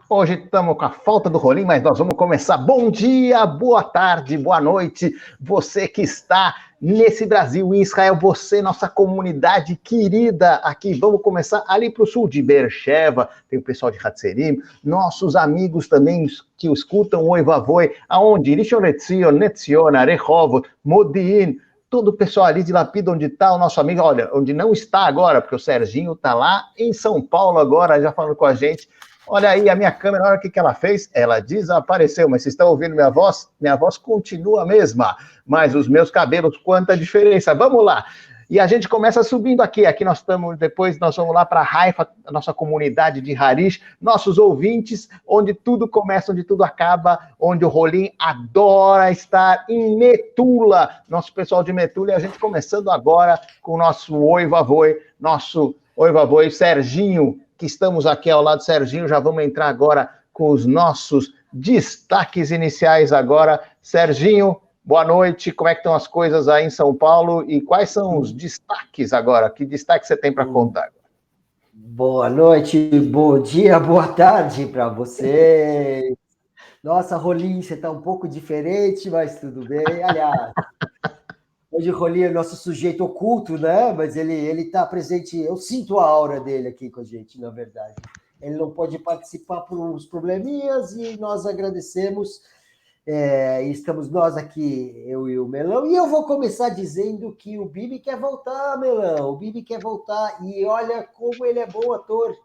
Hoje estamos com a falta do rolinho, mas nós vamos começar. Bom dia, boa tarde, boa noite. Você que está nesse Brasil, em Israel, você, nossa comunidade querida aqui. Vamos começar ali para o sul de Beersheba, tem o pessoal de Hatzerim, nossos amigos também que escutam o Oi Vavoi, aonde? Rishon LeZion, Netziona, Rehovot, Modi'in, todo o pessoal ali de Lapida, onde está o nosso amigo, olha, onde não está agora, porque o Serginho está lá em São Paulo agora, já falando com a gente. Olha aí a minha câmera, olha o que ela fez, ela desapareceu, mas vocês estão ouvindo minha voz continua a mesma, mas os meus cabelos, quanta diferença, vamos lá. E a gente começa subindo aqui nós estamos, depois nós vamos lá para Haifa, a nossa comunidade de Harish, nossos ouvintes, onde tudo começa, onde tudo acaba, onde o Rolim adora estar em Metula, nosso pessoal de Metula, e a gente começando agora com o nosso Oi Vavoi, Serginho, que estamos aqui ao lado do Serginho, já vamos entrar agora com os nossos destaques iniciais agora. Serginho, boa noite, como é que estão as coisas aí em São Paulo e quais são os destaques agora? Que destaque você tem para contar? Boa noite, bom dia, boa tarde para você. Nossa, Rolim, você está um pouco diferente, mas tudo bem. Aliás, hoje o Rolim é nosso sujeito oculto, né? Mas ele está presente, eu sinto a aura dele aqui com a gente, na verdade. Ele não pode participar por uns probleminhas e nós agradecemos. Estamos nós aqui, eu e o Melão, e eu vou começar dizendo que o Bibi quer voltar, Melão, o Bibi quer voltar, e olha como ele é bom ator.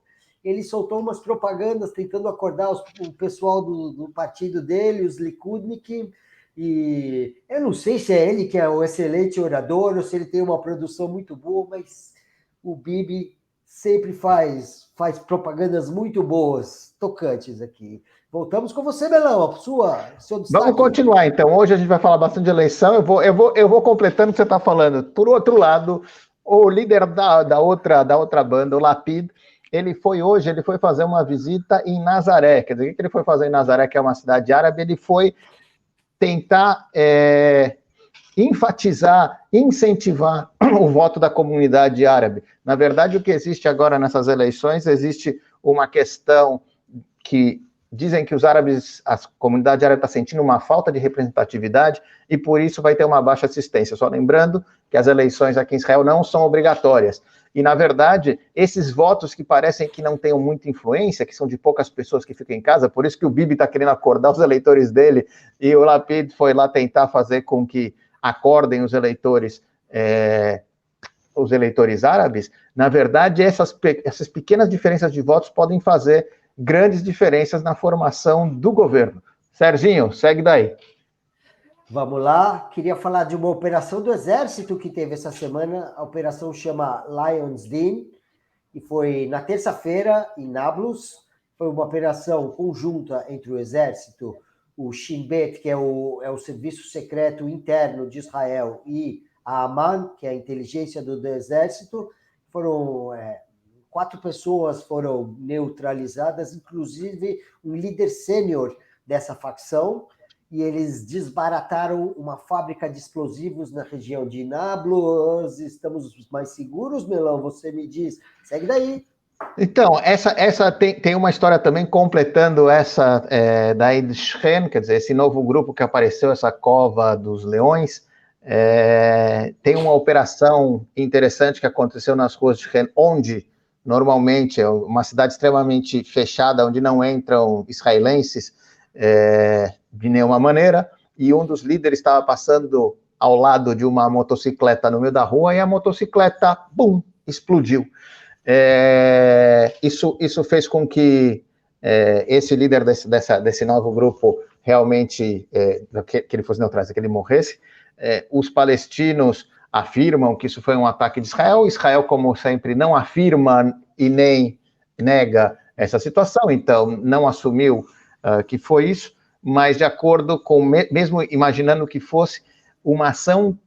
Ele soltou umas propagandas tentando acordar o pessoal do partido dele, os Likudnik, e eu não sei se é ele que é um excelente orador ou se ele tem uma produção muito boa, mas o Bibi sempre faz propagandas muito boas, tocantes aqui. Voltamos com você, Melão, seu destaque. Vamos continuar, então. Hoje a gente vai falar bastante de eleição. Eu vou completando o que você está falando. Por outro lado, o líder da outra banda, o Lapid, ele foi fazer uma visita em Nazaré. Quer dizer, o que ele foi fazer em Nazaré, que é uma cidade árabe? Ele foi tentar enfatizar, incentivar o voto da comunidade árabe. Na verdade, o que existe agora nessas eleições, existe uma questão que dizem que a comunidade árabe está sentindo uma falta de representatividade e por isso vai ter uma baixa assistência. Só lembrando que as eleições aqui em Israel não são obrigatórias. E, na verdade, esses votos que parecem que não tenham muita influência, que são de poucas pessoas que ficam em casa, por isso que o Bibi está querendo acordar os eleitores dele, e o Lapid foi lá tentar fazer com que acordem os eleitores árabes, na verdade, essas pequenas diferenças de votos podem fazer grandes diferenças na formação do governo. Serginho, segue daí. Vamos lá, queria falar de uma operação do Exército que teve essa semana, a operação chama Lion's Den, e foi na terça-feira em Nablus, foi uma operação conjunta entre o Exército, o Shin Bet, que é o Serviço Secreto Interno de Israel, e a Aman, que é a inteligência do Exército. Foram 4 pessoas foram neutralizadas, inclusive um líder sênior dessa facção, e eles desbarataram uma fábrica de explosivos na região de Nablus. Estamos mais seguros, Melão? Você me diz. Segue daí. Então, essa tem uma história também completando essa da Eid Shen, quer dizer, esse novo grupo que apareceu, essa Cova dos Leões. Tem uma operação interessante que aconteceu nas ruas de Shen, onde normalmente é uma cidade extremamente fechada, onde não entram israelenses de nenhuma maneira, e um dos líderes estava passando ao lado de uma motocicleta no meio da rua, e a motocicleta, bum, explodiu. Isso fez com que esse líder desse novo grupo realmente, que ele fosse neutralizado, que ele morresse. Os palestinos afirmam que isso foi um ataque de Israel. Israel, como sempre, não afirma e nem nega essa situação, então não assumiu que foi isso, mas de acordo com, mesmo imaginando que fosse uma ação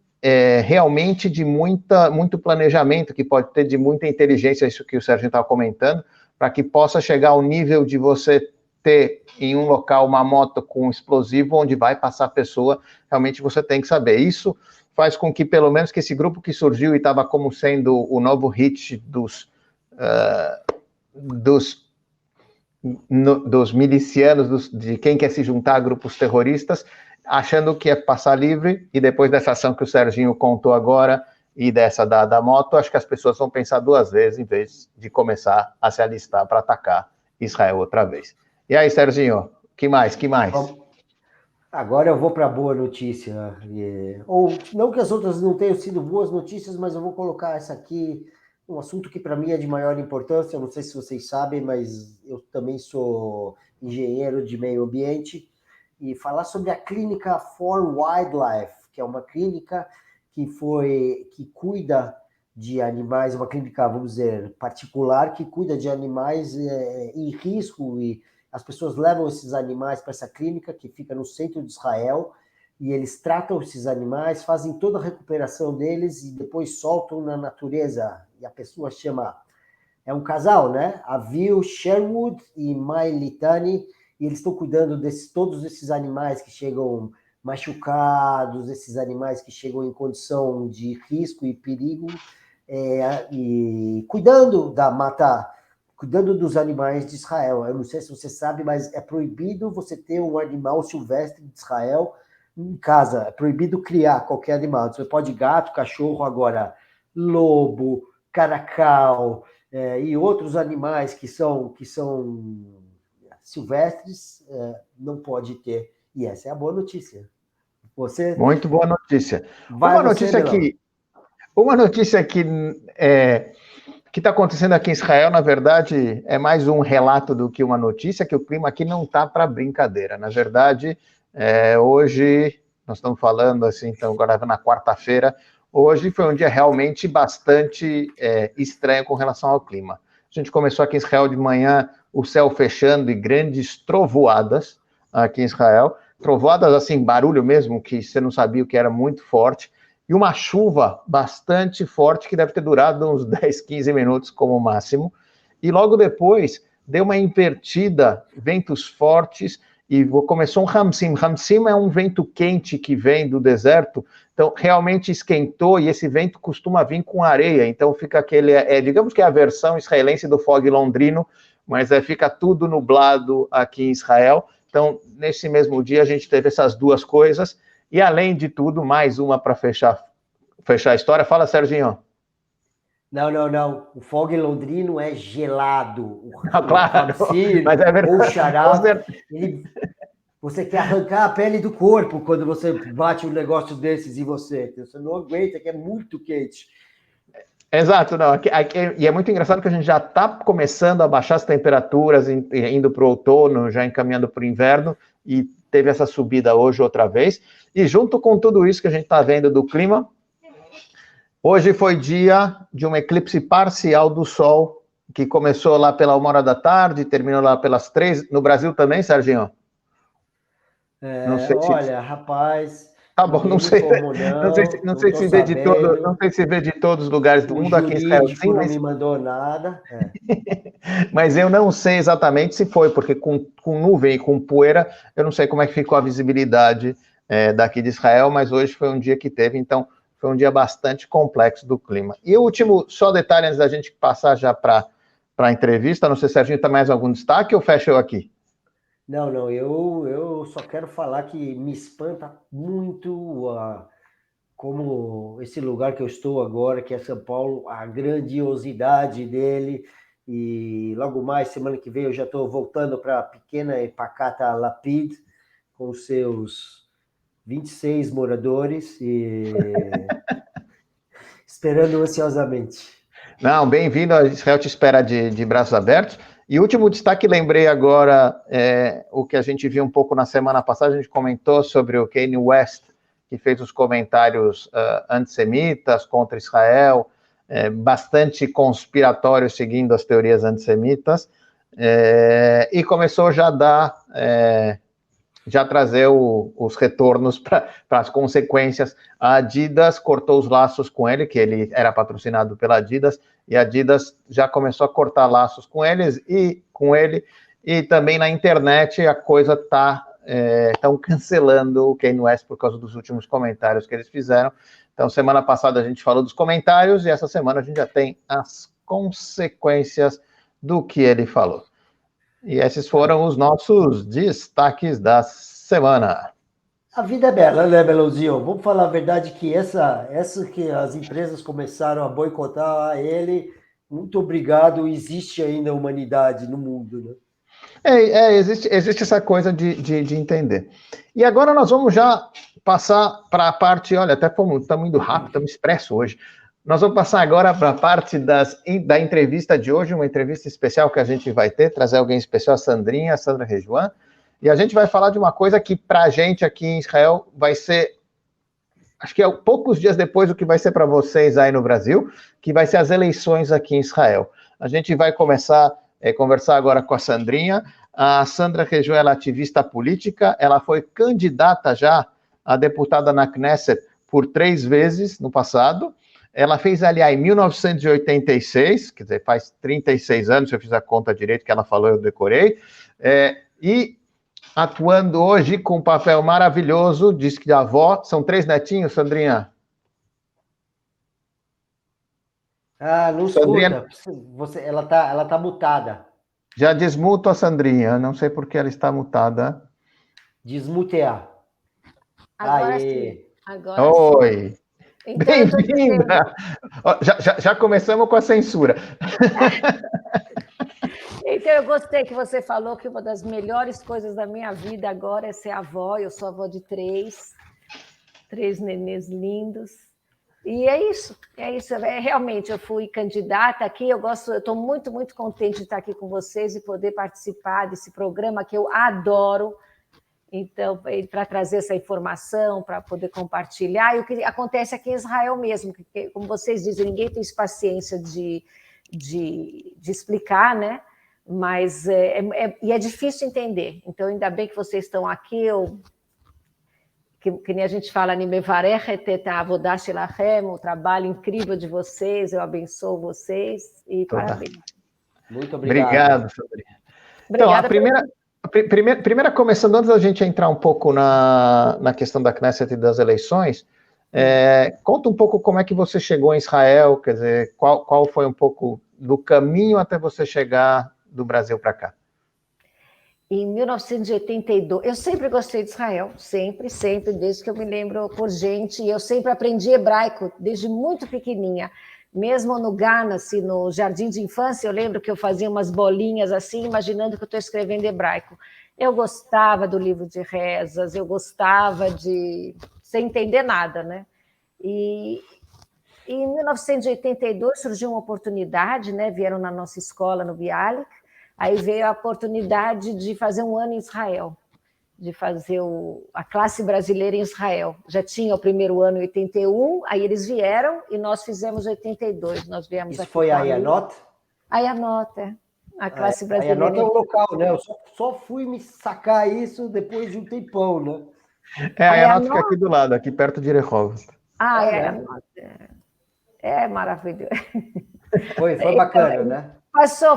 realmente de muito planejamento, que pode ter de muita inteligência, isso que o Sérgio estava comentando, para que possa chegar ao nível de você ter em um local uma moto com explosivo, onde vai passar a pessoa, realmente você tem que saber. Isso faz com que, pelo menos, que esse grupo que surgiu e estava como sendo o novo hit dos milicianos, de quem quer se juntar a grupos terroristas, achando que é passar livre, e depois dessa ação que o Serginho contou agora, e dessa da moto, acho que as pessoas vão pensar duas vezes, em vez de começar a se alistar para atacar Israel outra vez. E aí, Serginho, que mais? Agora eu vou para a boa notícia. Ou não que as outras não tenham sido boas notícias, mas eu vou colocar essa aqui, um assunto que para mim é de maior importância. Eu não sei se vocês sabem, mas eu também sou engenheiro de meio ambiente, e falar sobre a clínica For Wildlife, que é uma clínica que cuida de animais, uma clínica, vamos dizer, particular, que cuida de animais em risco, e as pessoas levam esses animais para essa clínica que fica no centro de Israel, e eles tratam esses animais, fazem toda a recuperação deles e depois soltam na natureza. E a pessoa é um casal, né? Avil Sherwood e Mai Litani, e eles estão cuidando de todos esses animais que chegam machucados, esses animais que chegam em condição de risco e perigo, e cuidando da mata, cuidando dos animais de Israel. Eu não sei se você sabe, mas é proibido você ter um animal silvestre de Israel em casa. É proibido criar qualquer animal. Você pode gato, cachorro, agora lobo, caracal, e outros animais que são silvestres, não pode ter. E essa é a boa notícia. Muito boa notícia. Uma notícia que está acontecendo aqui em Israel, na verdade, é mais um relato do que uma notícia, que o clima aqui não está para brincadeira. Na verdade, hoje, nós estamos falando assim, então agora na quarta-feira, hoje foi um dia realmente bastante estranho com relação ao clima. A gente começou aqui em Israel de manhã, o céu fechando e grandes trovoadas aqui em Israel. Trovoadas, assim, barulho mesmo, que você não sabia o que era, muito forte. E uma chuva bastante forte, que deve ter durado uns 10, 15 minutos como máximo. E logo depois, deu uma invertida, ventos fortes, e começou um hamsim. Hamsim é um vento quente que vem do deserto, então realmente esquentou, e esse vento costuma vir com areia, então fica aquele, digamos que é a versão israelense do fog londrino, mas fica tudo nublado aqui em Israel. Então, nesse mesmo dia, a gente teve essas duas coisas, e além de tudo, mais uma para fechar a história. Fala, Serginho. Não. O fog londrino é gelado. Claro, mas é verdade. Ou xará, você quer arrancar a pele do corpo quando você bate um negócio desses em você. Você não aguenta, que é muito quente. Exato, não. E é muito engraçado que a gente já está começando a baixar as temperaturas, indo para o outono, já encaminhando para o inverno, e teve essa subida hoje outra vez. E junto com tudo isso que a gente está vendo do clima, hoje foi dia de um eclipse parcial do Sol, que começou lá pela 1h da tarde, terminou lá pelas 3. No Brasil também, Serginho? Olha, rapaz... Tá bom, não sei se vê de todos os lugares do mundo aqui em Israel. Sim, não me mandou nada. Mas eu não sei exatamente se foi, porque com nuvem e com poeira, eu não sei como é que ficou a visibilidade daqui de Israel, mas hoje foi um dia que teve, então foi um dia bastante complexo do clima. E o último, só detalhe antes da gente passar já para a entrevista, não sei se Serginho tem mais algum destaque ou fecho eu aqui? Não, eu só quero falar que me espanta muito como esse lugar que eu estou agora, que é São Paulo, a grandiosidade dele, e logo mais, semana que vem, eu já estou voltando para a pequena e pacata Lapid, com seus 26 moradores, e esperando ansiosamente. Não, bem-vindo, a Israel te espera de braços abertos. E último destaque, lembrei agora o que a gente viu um pouco na semana passada, a gente comentou sobre o Kanye West, que fez os comentários antissemitas contra Israel, bastante conspiratórios, seguindo as teorias antissemitas, e começou já a dar, já trazer os retornos para as consequências. A Adidas cortou os laços com ele, que ele era patrocinado pela Adidas, e a Adidas já começou a cortar laços com ele, e também na internet a coisa estão cancelando o Kanye West por causa dos últimos comentários que eles fizeram. Então, semana passada a gente falou dos comentários, e essa semana a gente já tem as consequências do que ele falou. E esses foram os nossos destaques da semana. A vida é bela, né, Belãozinho? Vamos falar a verdade que essa que as empresas começaram a boicotar ele, muito obrigado, existe ainda humanidade no mundo, né? Existe essa coisa de entender. E agora nós vamos já passar para a parte, olha, até estamos indo rápido, estamos expresso hoje. Nós vamos passar agora para a parte da entrevista de hoje, uma entrevista especial que a gente vai ter, trazer alguém especial, a Sandra Rejuan, e a gente vai falar de uma coisa que para a gente aqui em Israel vai ser, acho que é poucos dias depois do que vai ser para vocês aí no Brasil, que vai ser as eleições aqui em Israel. A gente vai começar a conversar agora com a Sandrinha. A Sandra Rejuan, ela é ativista política, ela foi candidata já a deputada na Knesset por 3 vezes no passado. Ela fez ali em 1986, quer dizer, faz 36 anos, se eu fiz a conta direito que ela falou, eu decorei, e atuando hoje com um papel maravilhoso, diz que a avó, são 3 netinhos, Sandrinha? Não Sandrinha... escuta, ela tá mutada. Já desmuto a Sandrinha, não sei por que ela está mutada. Desmutear. Agora sim. Agora Oi! Sim. Então, bem-vinda! Já começamos com a censura. Então, eu gostei que você falou que uma das melhores coisas da minha vida agora é ser avó. Eu sou avó de 3 nenês lindos. E é isso. Realmente, eu fui candidata aqui, eu estou muito, muito contente de estar aqui com vocês e poder participar desse programa que eu adoro. Então, para trazer essa informação, para poder compartilhar, e o que acontece aqui em Israel mesmo, que, como vocês dizem, ninguém tem paciência de explicar, né? Mas é difícil entender. Então, ainda bem que vocês estão aqui, que nem a gente fala, o trabalho incrível de vocês, eu abençoo vocês e parabéns. Muito obrigado. Obrigado, Sandrinha. Então, a primeira, começando, antes da gente entrar um pouco na questão da Knesset e das eleições, conta um pouco como é que você chegou em Israel, quer dizer, qual foi um pouco do caminho até você chegar do Brasil para cá. Em 1982, eu sempre gostei de Israel, sempre, desde que eu me lembro por gente, e eu sempre aprendi hebraico, desde muito pequenininha. Mesmo no Ghana, assim, no jardim de infância, eu lembro que eu fazia umas bolinhas assim, imaginando que eu estou escrevendo hebraico. Eu gostava do livro de rezas, eu gostava sem entender nada, né? E em 1982 surgiu uma oportunidade, né? Vieram na nossa escola, no Bialik, aí veio a oportunidade de fazer um ano em Israel, de fazer a classe brasileira em Israel. Já tinha o primeiro ano em 81, aí eles vieram e nós fizemos 82. Nós viemos. Isso foi a Ayanot? A Ayanot, a classe brasileira. A Ayanot é um local, né? Eu só fui me sacar isso depois de um tempão, né? A Ayanot fica aqui do lado, aqui perto de Rehovot. A Ayanot é maravilhoso. Foi bacana, né?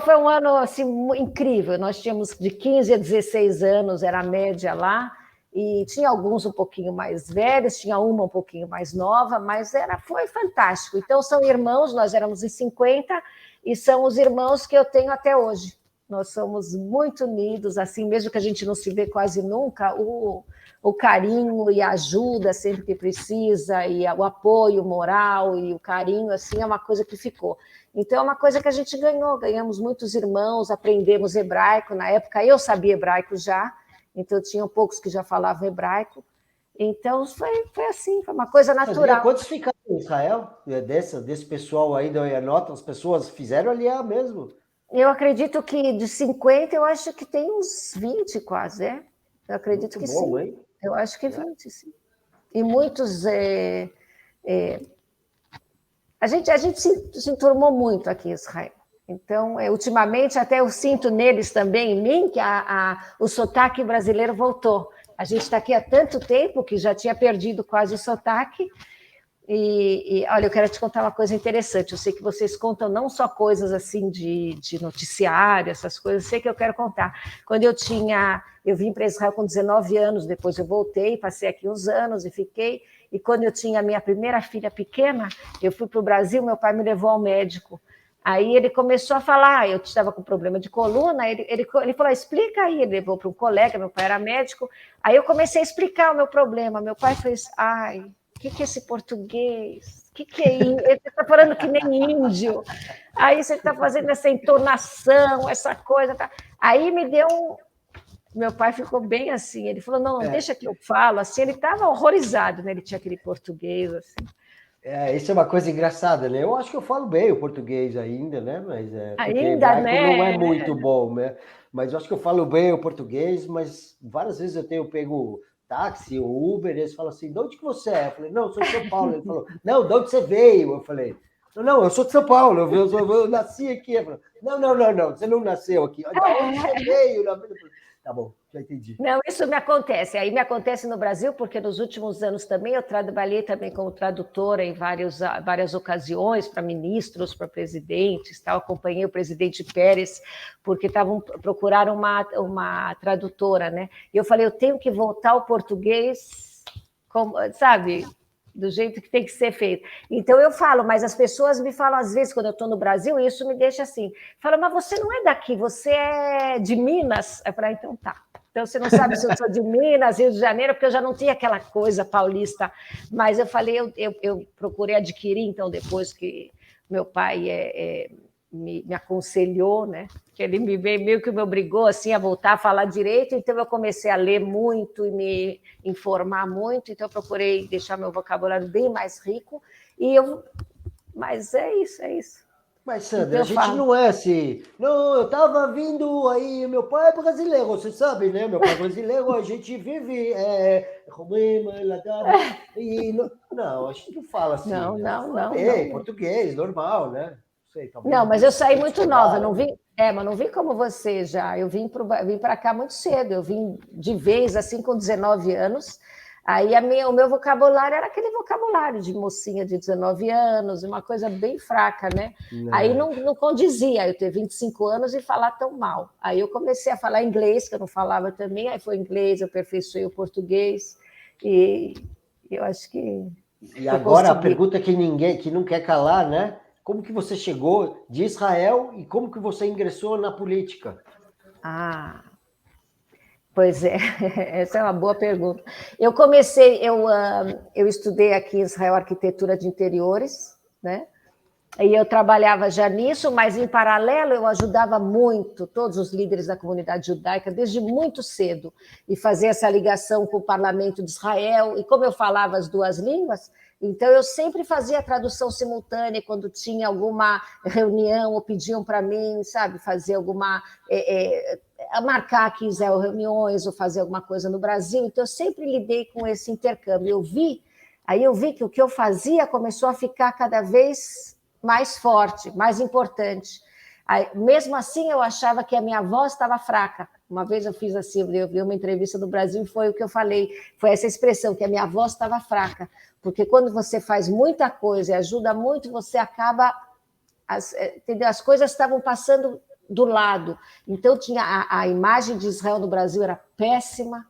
Foi um ano assim, incrível. Nós tínhamos de 15 a 16 anos, era a média lá, e tinha alguns um pouquinho mais velhos, tinha uma um pouquinho mais nova, mas foi fantástico. Então, são irmãos, nós éramos em 50, e são os irmãos que eu tenho até hoje. Nós somos muito unidos, assim, mesmo que a gente não se vê quase nunca, o carinho e a ajuda sempre que precisa, e o apoio moral e o carinho, assim, é uma coisa que ficou. Então, é uma coisa que a gente ganhamos muitos irmãos, aprendemos hebraico. Na época, eu sabia hebraico já, então tinham poucos que já falavam hebraico. Então, foi assim, foi uma coisa natural. Quantos ficaram em Israel? Desse pessoal aí da Ayanot, as pessoas fizeram aliá mesmo? Eu acredito que de 50, eu acho que tem uns 20 quase, Eu acredito muito que bom, sim. Hein? Eu acho que 20, sim. E muitos... A gente se enturmou muito aqui em Israel. Então, ultimamente, até eu sinto neles também, em mim, que o sotaque brasileiro voltou. A gente está aqui há tanto tempo que já tinha perdido quase o sotaque. E olha, eu quero te contar uma coisa interessante. Eu sei que vocês contam não só coisas assim de noticiário, essas coisas, eu sei que eu quero contar. Quando eu vim para Israel com 19 anos, depois eu voltei, passei aqui uns anos e fiquei. E quando eu tinha a minha primeira filha pequena, eu fui para o Brasil, meu pai me levou ao médico, Aí ele começou a falar, eu estava com problema de coluna, ele falou, explica aí, ele levou para um colega, meu pai era médico, aí eu comecei a explicar o meu problema, meu pai fez, ai, o que é esse português? O que é isso? Ele está falando que nem índio, aí você está fazendo essa entonação, essa coisa, tá? Aí me deu Meu pai ficou bem assim, ele falou, não, deixa que eu falo, assim, ele estava horrorizado, né? Ele tinha aquele português, assim. Isso é uma coisa engraçada, né? Eu acho que eu falo bem o português ainda, né? Mas porque Ainda, hebraico né? não é muito bom, né? Mas eu acho que eu falo bem o português, mas várias vezes eu tenho pego táxi ou Uber, e eles falam assim, de onde que você é? Eu falei, não, eu sou de São Paulo. Ele falou, não, de onde você veio? Eu falei, não, eu sou de São Paulo, eu nasci aqui. Eu falei, não, você não nasceu aqui. De onde você veio? Tá bom, já entendi. Não, isso me acontece. Aí me acontece no Brasil, porque nos últimos anos também eu trabalhei também como tradutora em várias ocasiões para ministros, para presidentes, tal. Acompanhei o presidente Pérez, porque procuraram uma tradutora, né? E eu falei, eu tenho que voltar ao português, sabe? Do jeito que tem que ser feito. Então eu falo, mas as pessoas me falam às vezes quando eu estou no Brasil, e isso me deixa assim, falam, mas você não é daqui, você é de Minas. Eu falei, então tá. Então você não sabe se eu sou de Minas, Rio de Janeiro, porque eu já não tinha aquela coisa paulista, mas eu falei, eu procurei adquirir, então depois que meu pai me aconselhou, né? Que ele meio que me obrigou assim a voltar a falar direito, então eu comecei a ler muito e me informar muito, então eu procurei deixar meu vocabulário bem mais rico, mas é isso. Mas, Sandra, então, a gente não é assim. Não, eu estava vindo aí, meu pai é brasileiro, você sabe, né? Meu pai é brasileiro, a gente vive não, a gente não fala assim. Não, né? não. Português, normal, né? Sei, não, mas eu saí muito nova, não vim, mas não vim como você já. Eu vim para cá muito cedo, eu vim de vez, assim, com 19 anos. Aí o meu vocabulário era aquele vocabulário de mocinha de 19 anos, uma coisa bem fraca, né? Não. Aí não condizia eu ter 25 anos e falar tão mal. Aí eu comecei a falar inglês, que eu não falava também, aí foi inglês, eu aperfeiçoei o português, e eu acho que... E agora a pergunta que não quer calar, né? Como que você chegou de Israel e como que você ingressou na política? Pois é, essa é uma boa pergunta. Eu estudei aqui em Israel arquitetura de interiores, né? E eu trabalhava já nisso, mas em paralelo eu ajudava muito todos os líderes da comunidade judaica desde muito cedo e fazia essa ligação com o parlamento de Israel. E como eu falava as duas línguas, então eu sempre fazia a tradução simultânea quando tinha alguma reunião ou pediam para mim, sabe, fazer alguma... marcar aqui em Israel reuniões ou fazer alguma coisa no Brasil. Então eu sempre lidei com esse intercâmbio. Eu vi que o que eu fazia começou a ficar cada vez mais forte, mais importante. Aí, mesmo assim, eu achava que a minha voz estava fraca. Uma vez eu fiz assim, eu vi uma entrevista no Brasil e foi o que eu falei, foi essa expressão, que a minha voz estava fraca. Porque quando você faz muita coisa e ajuda muito, você acaba... as coisas estavam passando do lado. Então, tinha a imagem de Israel no Brasil era péssima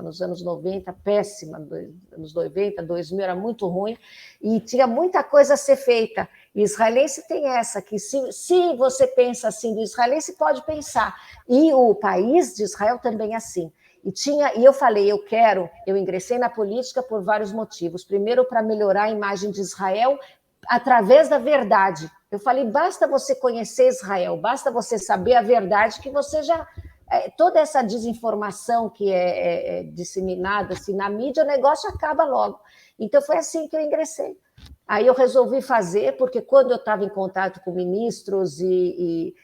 nos anos 90, péssima nos anos 90, 2000, era muito ruim, e tinha muita coisa a ser feita. E israelense tem essa, que se você pensa assim, do israelense pode pensar, e o país de Israel também é assim. E eu falei, eu ingressei na política por vários motivos. Primeiro, para melhorar a imagem de Israel através da verdade. Eu falei, basta você conhecer Israel, basta você saber a verdade, que você já... toda essa desinformação que é disseminada assim, na mídia, o negócio acaba logo. Então, foi assim que eu ingressei. Aí eu resolvi fazer, porque quando eu estava em contato com ministros e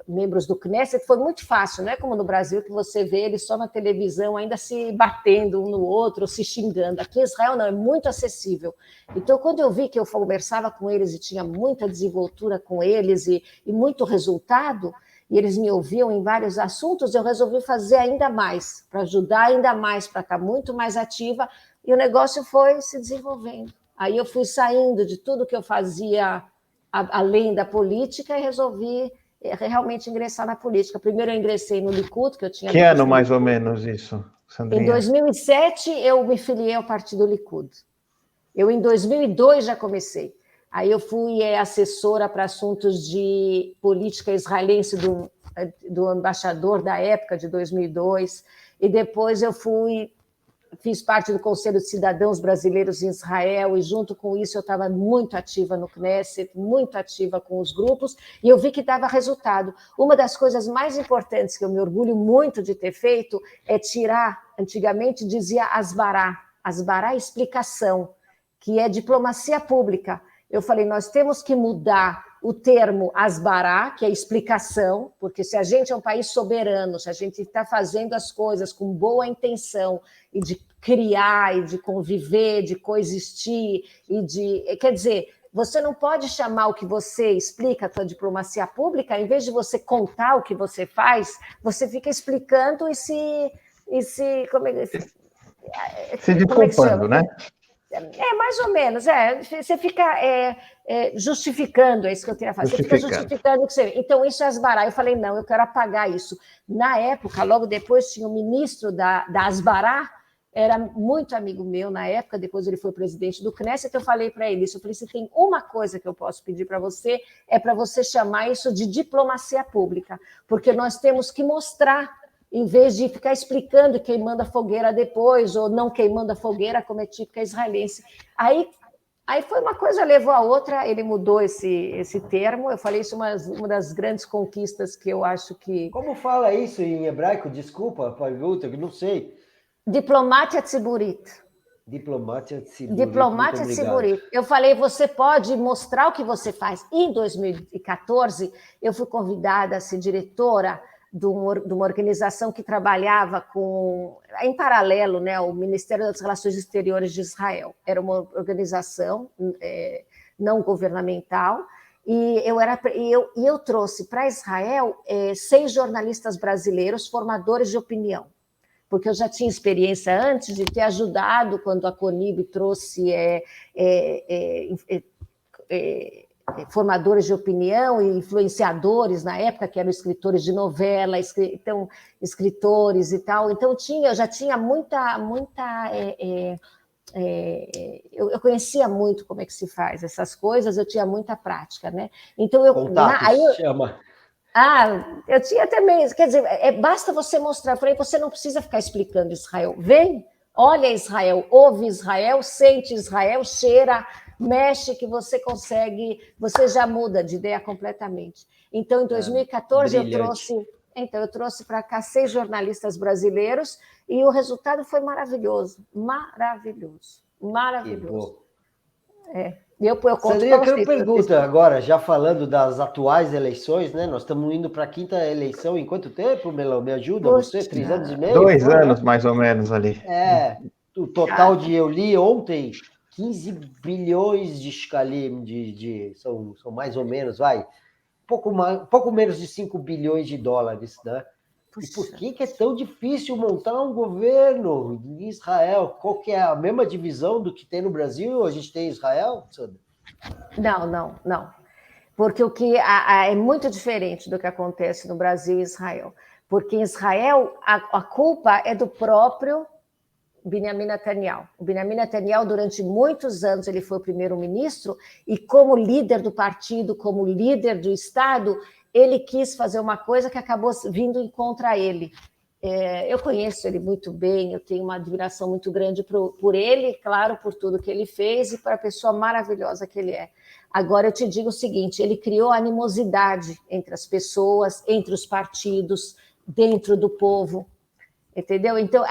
membros do Knesset, foi muito fácil, não é como no Brasil, que você vê eles só na televisão, ainda se batendo um no outro, se xingando. Aqui em Israel não, é muito acessível. Então, quando eu vi que eu conversava com eles e tinha muita desenvoltura com eles e muito resultado, e eles me ouviam em vários assuntos, eu resolvi fazer ainda mais, para ajudar ainda mais, para estar muito mais ativa, e o negócio foi se desenvolvendo. Aí eu fui saindo de tudo que eu fazia além da política e resolvi realmente ingressar na política. Primeiro eu ingressei no Likud, que eu tinha... Que ano mais ou menos isso, Sandrinha? Em 2007 eu me filiei ao partido Likud. Eu em 2002 já comecei. Aí eu fui assessora para assuntos de política israelense do embaixador da época, de 2002, e depois eu fiz parte do Conselho de Cidadãos Brasileiros em Israel, e junto com isso eu estava muito ativa no Knesset, muito ativa com os grupos, e eu vi que dava resultado. Uma das coisas mais importantes que eu me orgulho muito de ter feito é tirar, antigamente dizia asbará é explicação, que é diplomacia pública. Eu falei, nós temos que mudar o termo asbará, que é explicação, porque se a gente é um país soberano, se a gente está fazendo as coisas com boa intenção e de criar, e de conviver, de coexistir, quer dizer, você não pode chamar o que você explica, a tua diplomacia pública, em vez de você contar o que você faz, você fica explicando se desculpando, né? Mais ou menos, você fica justificando, é isso que eu queria fazer, você fica justificando o que você... Então, isso é asbará. Eu falei, não, eu quero apagar isso. Na época, logo depois, tinha o ministro da asbará, era muito amigo meu na época, depois ele foi presidente do Knesset, eu falei para ele isso, eu falei, se tem uma coisa que eu posso pedir para você, é para você chamar isso de diplomacia pública, porque nós temos que mostrar, em vez de ficar explicando queimando a fogueira depois, ou não queimando a fogueira, como é típica israelense. Aí foi uma coisa, levou a outra, ele mudou esse termo, eu falei isso, uma das grandes conquistas que eu acho que... Como fala isso em hebraico? Desculpa, pergunta, que não sei. Diplomatia tziburit. Diplomatia Tziburit. Eu falei, você pode mostrar o que você faz. Em 2014, eu fui convidada a ser diretora de uma organização que trabalhava em paralelo, né, o Ministério das Relações Exteriores de Israel. Era uma organização não governamental, e eu trouxe para Israel 6 jornalistas brasileiros formadores de opinião, porque eu já tinha experiência antes de ter ajudado quando a Conib trouxe formadores de opinião e influenciadores na época, que eram escritores de novela, escritores e tal. Então, eu já tinha eu conhecia muito como é que se faz essas coisas, eu tinha muita prática, né? Então, chama. Eu tinha também, quer dizer, basta você mostrar, eu falei, você não precisa ficar explicando Israel, vem, olha Israel, ouve Israel, sente Israel, cheira, mexe, que você consegue, você já muda de ideia completamente. Então, em 2014, eu trouxe para cá 6 jornalistas brasileiros e o resultado foi maravilhoso. Eu conto Sandrinha, eu quero pergunta agora, já falando das atuais eleições, né? Nós estamos indo para a 5ª eleição em quanto tempo, Melão? Me ajuda, você? 3 anos e meio? 2 anos, mais ou menos, ali. O total eu li ontem, 15 bilhões de shkalim, são mais ou menos, pouco menos de 5 bilhões de dólares, né? E por que é tão difícil montar um governo em Israel? Qual que é a mesma divisão do que tem no Brasil? A gente tem em Israel, Sandra? Não. Porque o que é muito diferente do que acontece no Brasil e Israel. Porque em Israel, a culpa é do próprio Benjamin Netanyahu. O Benjamin Netanyahu, durante muitos anos, ele foi o primeiro-ministro e como líder do partido, como líder do Estado, ele quis fazer uma coisa que acabou vindo contra ele. Eu conheço ele muito bem, eu tenho uma admiração muito grande por ele, claro, por tudo que ele fez e por a pessoa maravilhosa que ele é. Agora, eu te digo o seguinte, ele criou animosidade entre as pessoas, entre os partidos, dentro do povo, entendeu? Então,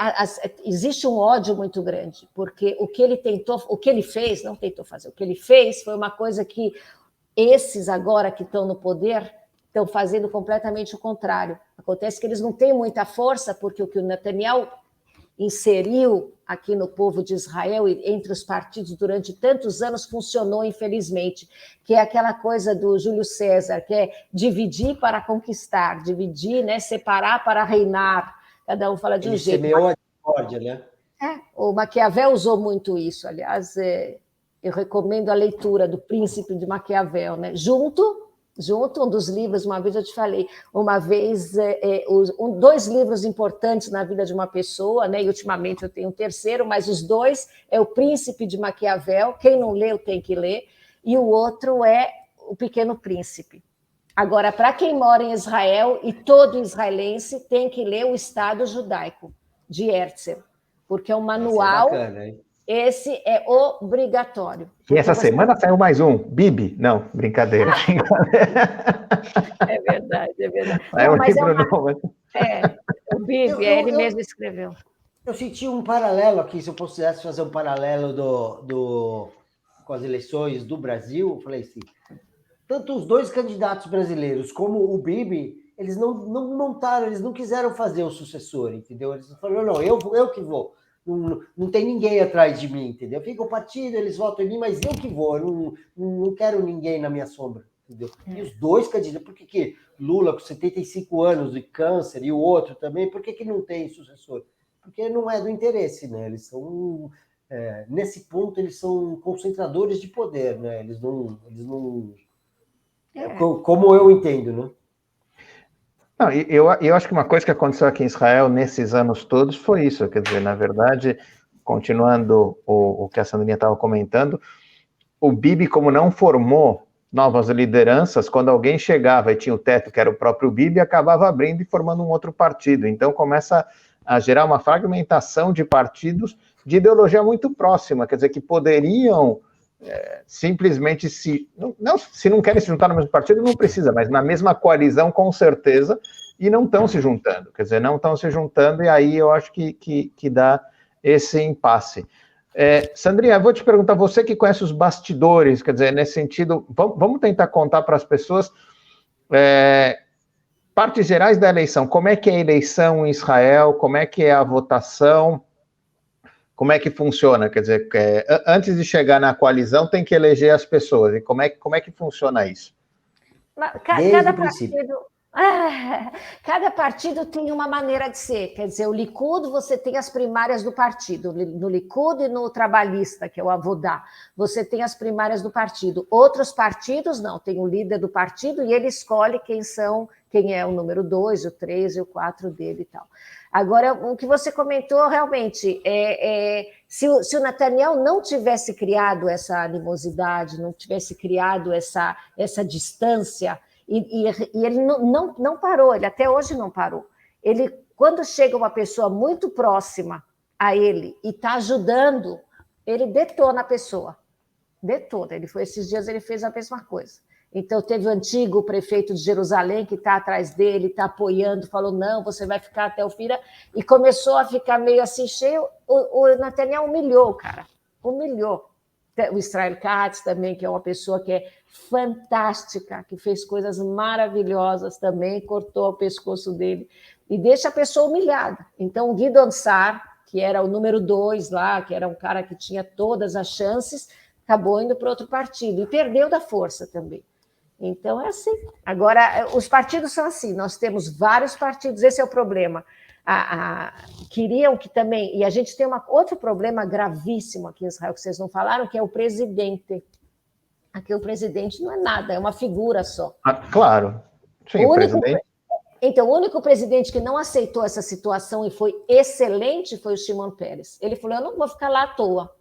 existe um ódio muito grande, porque o que ele fez foi uma coisa que esses agora que estão no poder estão fazendo completamente o contrário. Acontece que eles não têm muita força, porque o que o Netanyahu inseriu aqui no povo de Israel e entre os partidos durante tantos anos funcionou, infelizmente, que é aquela coisa do Júlio César, que é dividir para conquistar, dividir, né, separar para reinar. Cada um fala de um jeito. Ele semeou a discórdia, né? O Maquiavel usou muito isso, aliás, eu recomendo a leitura do Príncipe de Maquiavel, né? Junto um dos livros, uma vez eu te falei, 2 livros importantes na vida de uma pessoa, né? E ultimamente eu tenho um terceiro, mas os 2 é o Príncipe de Maquiavel, quem não leu tem que ler, e o outro é o Pequeno Príncipe. Agora, para quem mora em Israel, e todo israelense tem que ler o Estado Judaico, de Herzl, porque é um manual, esse é obrigatório. E essa semana saiu mais um, Bibi. Não, brincadeira. É verdade, é verdade. Não, mas o Bibi, ele mesmo escreveu. Eu senti um paralelo aqui, se eu pudesse fazer um paralelo com as eleições do Brasil, eu falei assim, tanto os dois candidatos brasileiros como o Bibi, eles não montaram, eles não quiseram fazer o sucessor, entendeu? Eles falaram, não, eu que vou. Não tem ninguém atrás de mim, entendeu? Fica o partido, eles votam em mim, mas eu que vou, eu não quero ninguém na minha sombra, entendeu? E os dois candidatos, por que Lula com 75 anos de câncer e o outro também, por que não tem sucessor? Porque não é do interesse, né? Eles são, nesse ponto, eles são concentradores de poder, né? Eles não como eu entendo, né? Não, eu acho que uma coisa que aconteceu aqui em Israel nesses anos todos foi isso, quer dizer, na verdade, continuando o que a Sandrinha estava comentando, o Bibi, como não formou novas lideranças, quando alguém chegava e tinha o teto, que era o próprio Bibi, acabava abrindo e formando um outro partido. Então começa a gerar uma fragmentação de partidos de ideologia muito próxima, quer dizer, que poderiam simplesmente se não querem se juntar no mesmo partido, não precisa, mas na mesma coalizão, com certeza, e não estão se juntando, quer dizer, não estão se juntando, e aí eu acho que dá esse impasse. Sandrinha, eu vou te perguntar, você que conhece os bastidores, quer dizer, nesse sentido, vamos tentar contar para as pessoas partes gerais da eleição, como é que é a eleição em Israel, como é que é a votação, como é que funciona? Quer dizer, antes de chegar na coalizão, tem que eleger as pessoas. E como é que funciona isso? Cada partido tem uma maneira de ser. Quer dizer, o Likud, você tem as primárias do partido. No Likud e no Trabalhista, que é o Avodá, você tem as primárias do partido. Outros partidos, não. Tem o líder do partido e ele escolhe quem é o número 2, o 3 e o 4 dele e tal. Agora, o que você comentou, realmente, se o Netanyahu não tivesse criado essa animosidade, não tivesse criado essa distância, e ele não parou, ele até hoje não parou. Ele, quando chega uma pessoa muito próxima a ele e está ajudando, ele detona a pessoa. Detona. Esses dias ele fez a mesma coisa. Então, teve o antigo prefeito de Jerusalém que está atrás dele, está apoiando, falou, não, você vai ficar até o fim, e começou a ficar meio assim cheio. O Netanyahu humilhou, cara, humilhou. O Israel Katz também, que é uma pessoa que é fantástica, que fez coisas maravilhosas também, cortou o pescoço dele, e deixa a pessoa humilhada. Então, o Guidon Sar, que era o número 2 lá, que era um cara que tinha todas as chances, acabou indo para outro partido, e perdeu da força também. Então, é assim. Agora, os partidos são assim, nós temos vários partidos, esse é o problema. Queriam que também... E a gente tem outro problema gravíssimo aqui em Israel, que vocês não falaram, que é o presidente. Aqui o presidente não é nada, é uma figura só. Claro. Sim, o presidente... Então, o único presidente que não aceitou essa situação e foi excelente foi o Shimon Peres. Ele falou, eu não vou ficar lá à toa.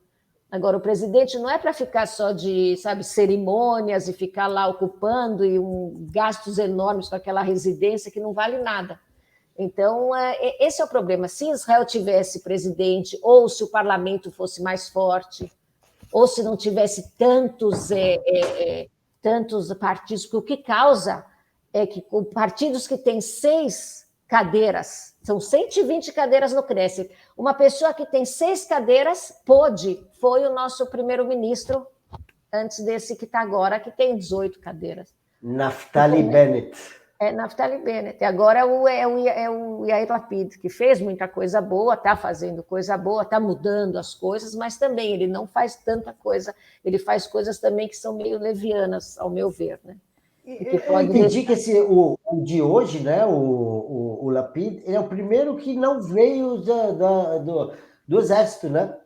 Agora, o presidente não é para ficar só de, cerimônias e ficar lá ocupando e gastos enormes com aquela residência que não vale nada. Então, esse é o problema. Se Israel tivesse presidente, ou se o parlamento fosse mais forte, ou se não tivesse tantos partidos, porque o que causa é que partidos que têm 6 cadeiras, são 120 cadeiras no Knesset. Uma pessoa que tem 6 cadeiras foi o nosso primeiro-ministro, antes desse que está agora, que tem 18 cadeiras. Naftali Bennett. Naftali Bennett. Agora é o Yair Lapid, que fez muita coisa boa, está fazendo coisa boa, está mudando as coisas, mas também ele não faz tanta coisa, ele faz coisas também que são meio levianas, ao meu ver, né? Eu entendi que o de hoje, né, o Lapid, ele é o primeiro que não veio do exército, né?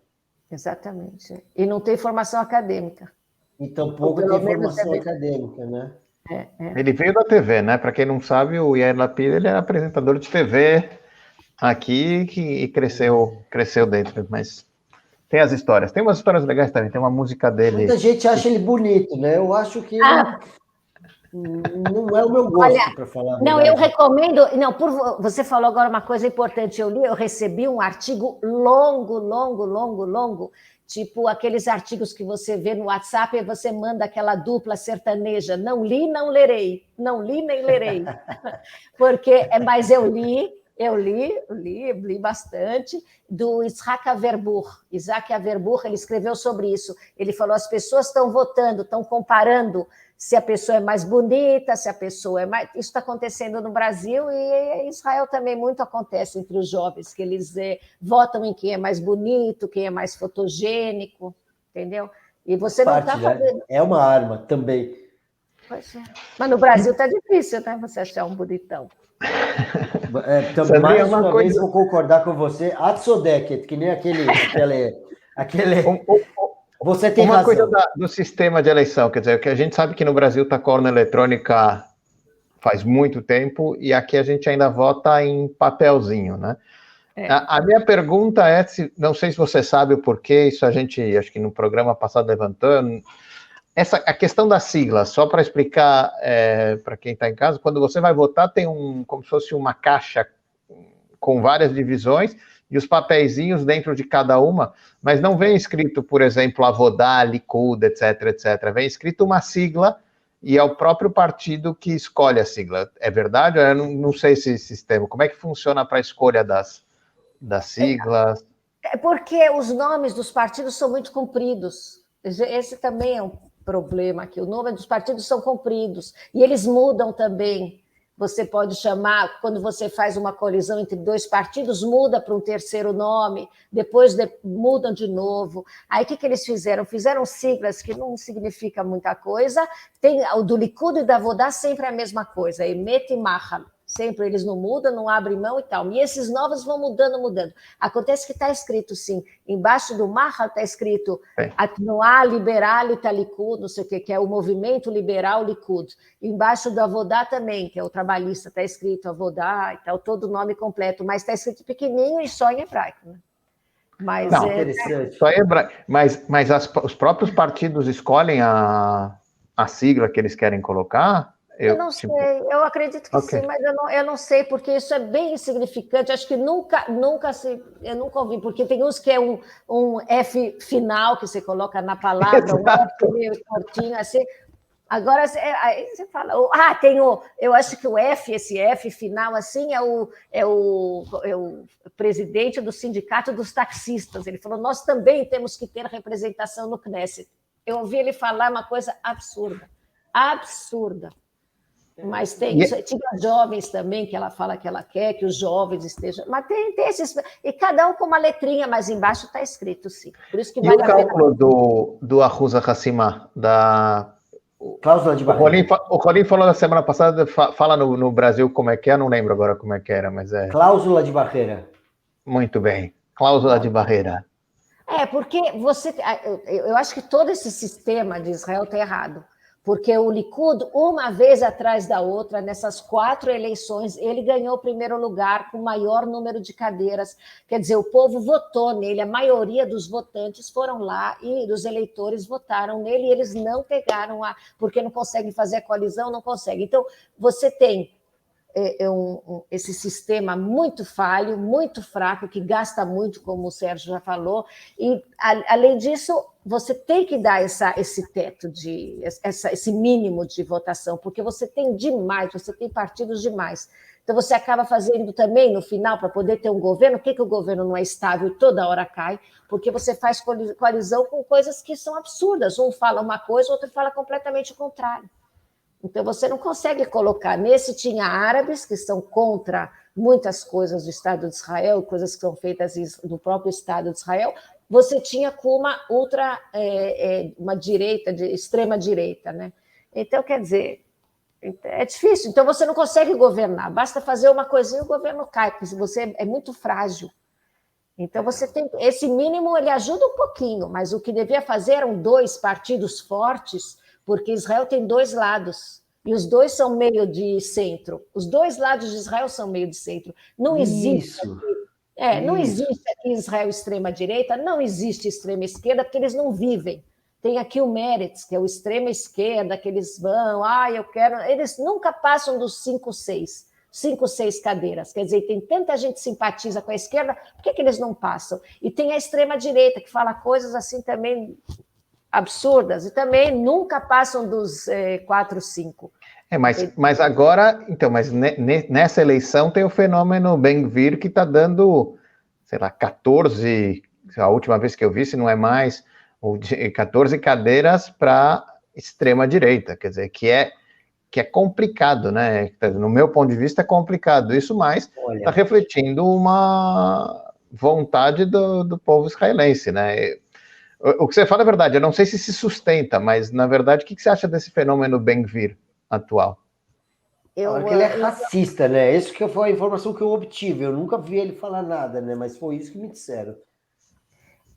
Exatamente. E não tem formação acadêmica. E tampouco tem formação acadêmica, né? Ele veio da TV, né? Para quem não sabe, o Yair Lapid, ele é apresentador de TV aqui e cresceu dentro, mas Tem as histórias. Tem umas histórias legais também. Tem uma música dele. Muita gente acha ele bonito, né? Eu acho que não é o meu gosto, para falar a Não, verdade. eu recomendo. Não, você falou agora uma coisa importante. Eu recebi um artigo longo, tipo aqueles artigos que você vê no WhatsApp e você manda aquela dupla sertaneja. Não li, não lerei. Não li, nem lerei. Mas eu li bastante, do Isaac Averbuch. Isaac Averbuch, ele escreveu sobre isso. Ele falou: as pessoas estão votando, estão comparando se a pessoa é mais bonita, se a pessoa é mais... Isso está acontecendo no Brasil e em Israel também muito acontece entre os jovens, que eles votam em quem é mais bonito, quem é mais fotogênico, entendeu? E você não está fazendo... É uma arma também. Pois é. Mas no Brasil está difícil, né? Você achar um bonitão. Mais uma vez vou concordar com você. Atzodeket, que nem aquele você tem uma razão. Coisa do sistema de eleição, quer dizer, que a gente sabe que no Brasil está com a urna eletrônica faz muito tempo e aqui a gente ainda vota em papelzinho, né? A minha pergunta é, não sei se você sabe o porquê, isso a gente, acho que no programa passado levantou, a questão da sigla, só para explicar para quem está em casa, quando você vai votar tem como se fosse uma caixa com várias divisões, e os papeizinhos dentro de cada uma, mas não vem escrito, por exemplo, Avodá, Likud, etc. Vem escrito uma sigla e é o próprio partido que escolhe a sigla. É verdade? Eu não sei esse sistema. Como é que funciona para a escolha das siglas? É porque os nomes dos partidos são muito compridos. Esse também é um problema aqui. O nome dos partidos são compridos e eles mudam também. Você pode chamar, quando você faz uma colisão entre dois partidos, muda para um terceiro nome, depois mudam de novo. Aí o que eles fizeram? Fizeram siglas que não significa muita coisa. Tem o do Likud e da Vodá sempre a mesma coisa, Emet e Mahal. Sempre eles não mudam, não abrem mão e tal. E esses novos vão mudando. Acontece que está escrito, sim, embaixo do Mahal está escrito Atnoá Liberal Likud, não sei o que é o movimento liberal Likud. Embaixo do Avodá também, que é o trabalhista, está escrito Avodá e tal, todo o nome completo, mas está escrito pequenininho e só em hebraico, né? Mas não, interessante. Só em hebraico. Mas os próprios partidos escolhem a sigla que eles querem colocar? Eu não sei, eu acredito que sim, mas eu não sei, porque isso é bem insignificante. Acho que eu nunca ouvi, porque tem uns que é um F final que você coloca na palavra, um F meio curtinho, assim. Agora, aí você fala, eu acho que esse F final, assim, é o presidente do sindicato dos taxistas. Ele falou, nós também temos que ter representação no Knesset. Eu ouvi ele falar uma coisa absurda. Mas tinha jovens também, que ela fala que ela quer que os jovens estejam... Mas tem esses... E cada um com uma letrinha, mas embaixo está escrito, sim. Por isso que vale a pena... E o cálculo do Ahuzah Hassimah, da... Cláusula de barreira. O Rolim falou na semana passada, fala no Brasil como é que é, não lembro agora como é que era, mas é... Cláusula de barreira. Muito bem, cláusula de barreira. Porque eu acho que todo esse sistema de Israel está errado. Porque o Likud, uma vez atrás da outra, nessas 4 eleições, ele ganhou o primeiro lugar com o maior número de cadeiras. Quer dizer, o povo votou nele, a maioria dos votantes foram lá e os eleitores votaram nele e eles não pegaram porque não conseguem fazer a coalizão, não conseguem. Então, você tem esse sistema muito falho, muito fraco, que gasta muito, como o Sérgio já falou, e, além disso, você tem que dar esse teto, esse mínimo de votação, porque você tem demais, você tem partidos demais. Então, você acaba fazendo também, no final, para poder ter um governo, por que o governo não é estável e toda hora cai? Porque você faz coalizão com coisas que são absurdas. Um fala uma coisa, o outro fala completamente o contrário. Então, você não consegue colocar. Nesse tinha árabes que são contra muitas coisas do Estado de Israel, coisas que são feitas no próprio Estado de Israel. Você tinha com uma direita, de extrema direita, né? Então, quer dizer, é difícil. Então, você não consegue governar. Basta fazer uma coisinha e o governo cai, porque você é muito frágil. Então, você tem... Esse mínimo, ele ajuda um pouquinho, mas o que devia fazer eram 2 partidos fortes, porque Israel tem 2 lados, e os 2 são meio de centro. Os 2 lados de Israel são meio de centro. Não existe Não Isso. existe aqui em Israel extrema-direita, não existe extrema-esquerda, porque eles não vivem. Tem aqui o Meretz, que é o extrema-esquerda, que eles vão, eu quero... Eles nunca passam dos 5, 6 cadeiras. Quer dizer, tem tanta gente que simpatiza com a esquerda, por que eles não passam? E tem a extrema-direita, que fala coisas assim também absurdas, e também nunca passam dos 4, 5. Mas agora, então, nessa eleição tem o fenômeno Ben-Gvir que está dando, sei lá, 14, a última vez que eu vi, se não é mais, 14 cadeiras para extrema-direita, quer dizer, que é complicado, né? No meu ponto de vista é complicado isso, mas está refletindo uma vontade do povo israelense, né? O que você fala é verdade, eu não sei se sustenta, mas, na verdade, o que você acha desse fenômeno Ben-Gvir atual? Claro que ele é racista, né? Isso que foi a informação que eu obtive. Eu nunca vi ele falar nada, né? Mas foi isso que me disseram.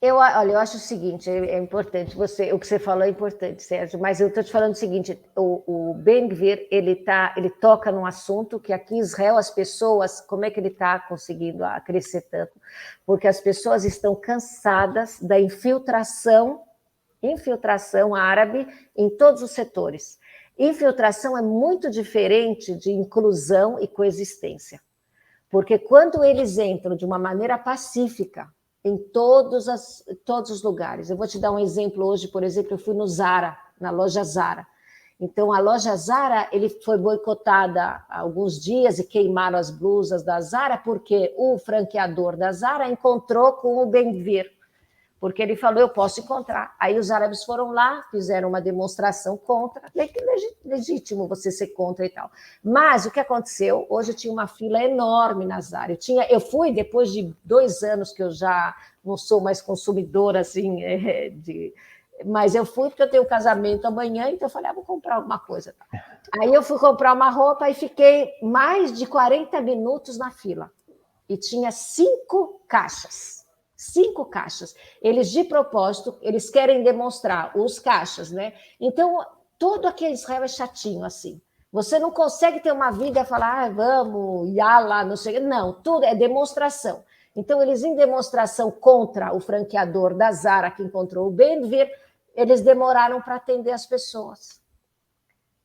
Eu acho o seguinte, é importante, o que você falou é importante, Sérgio, mas eu estou te falando o seguinte, o Ben-Gvir, ele toca num assunto que aqui em Israel as pessoas, como é que ele está conseguindo crescer tanto? Porque as pessoas estão cansadas da infiltração árabe em todos os setores. Infiltração é muito diferente de inclusão e coexistência, porque quando eles entram de uma maneira pacífica, em todos os lugares. Eu vou te dar um exemplo hoje, por exemplo, eu fui no Zara, na loja Zara. Então, a loja Zara ele foi boicotada há alguns dias e queimaram as blusas da Zara porque o franqueador da Zara encontrou com o Ben-Gvir, porque ele falou, eu posso encontrar. Aí os árabes foram lá, fizeram uma demonstração contra, é legítimo você ser contra e tal. Mas o que aconteceu? Hoje tinha uma fila enorme na Zara. Eu fui depois de 2 anos que eu já não sou mais consumidora, assim, mas eu fui porque eu tenho um casamento amanhã, então eu falei, vou comprar alguma coisa. Aí eu fui comprar uma roupa e fiquei mais de 40 minutos na fila. E tinha 5 caixas. 5 caixas. Eles, de propósito, eles querem demonstrar os caixas, né? Então, todo aqui em Israel é chatinho, assim. Você não consegue ter uma vida e falar, vamos, yala, não sei. Não, tudo é demonstração. Então, eles, em demonstração contra o franqueador da Zara, que encontrou o Ben-Gvir, eles demoraram para atender as pessoas.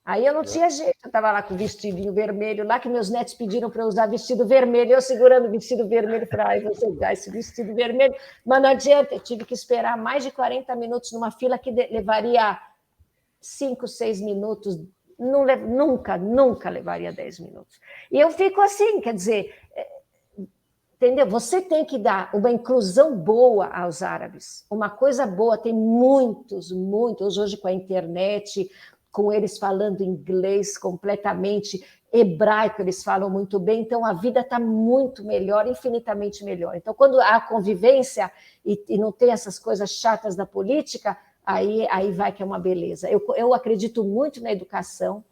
Aí eu não tinha jeito, eu estava lá com o vestidinho vermelho, lá que meus netos pediram para eu usar vestido vermelho, eu segurando o vestido vermelho, falei, vou usar esse vestido vermelho, mas não adianta, eu tive que esperar mais de 40 minutos numa fila que levaria 5, 6 minutos, nunca levaria 10 minutos. E eu fico assim, quer dizer, entendeu? Você tem que dar uma inclusão boa aos árabes, uma coisa boa, tem muitos, hoje com a internet, com eles falando inglês completamente, hebraico eles falam muito bem, então a vida está muito melhor, infinitamente melhor. Então, quando há convivência e não tem essas coisas chatas da política, aí vai que é uma beleza. Eu acredito muito na educação,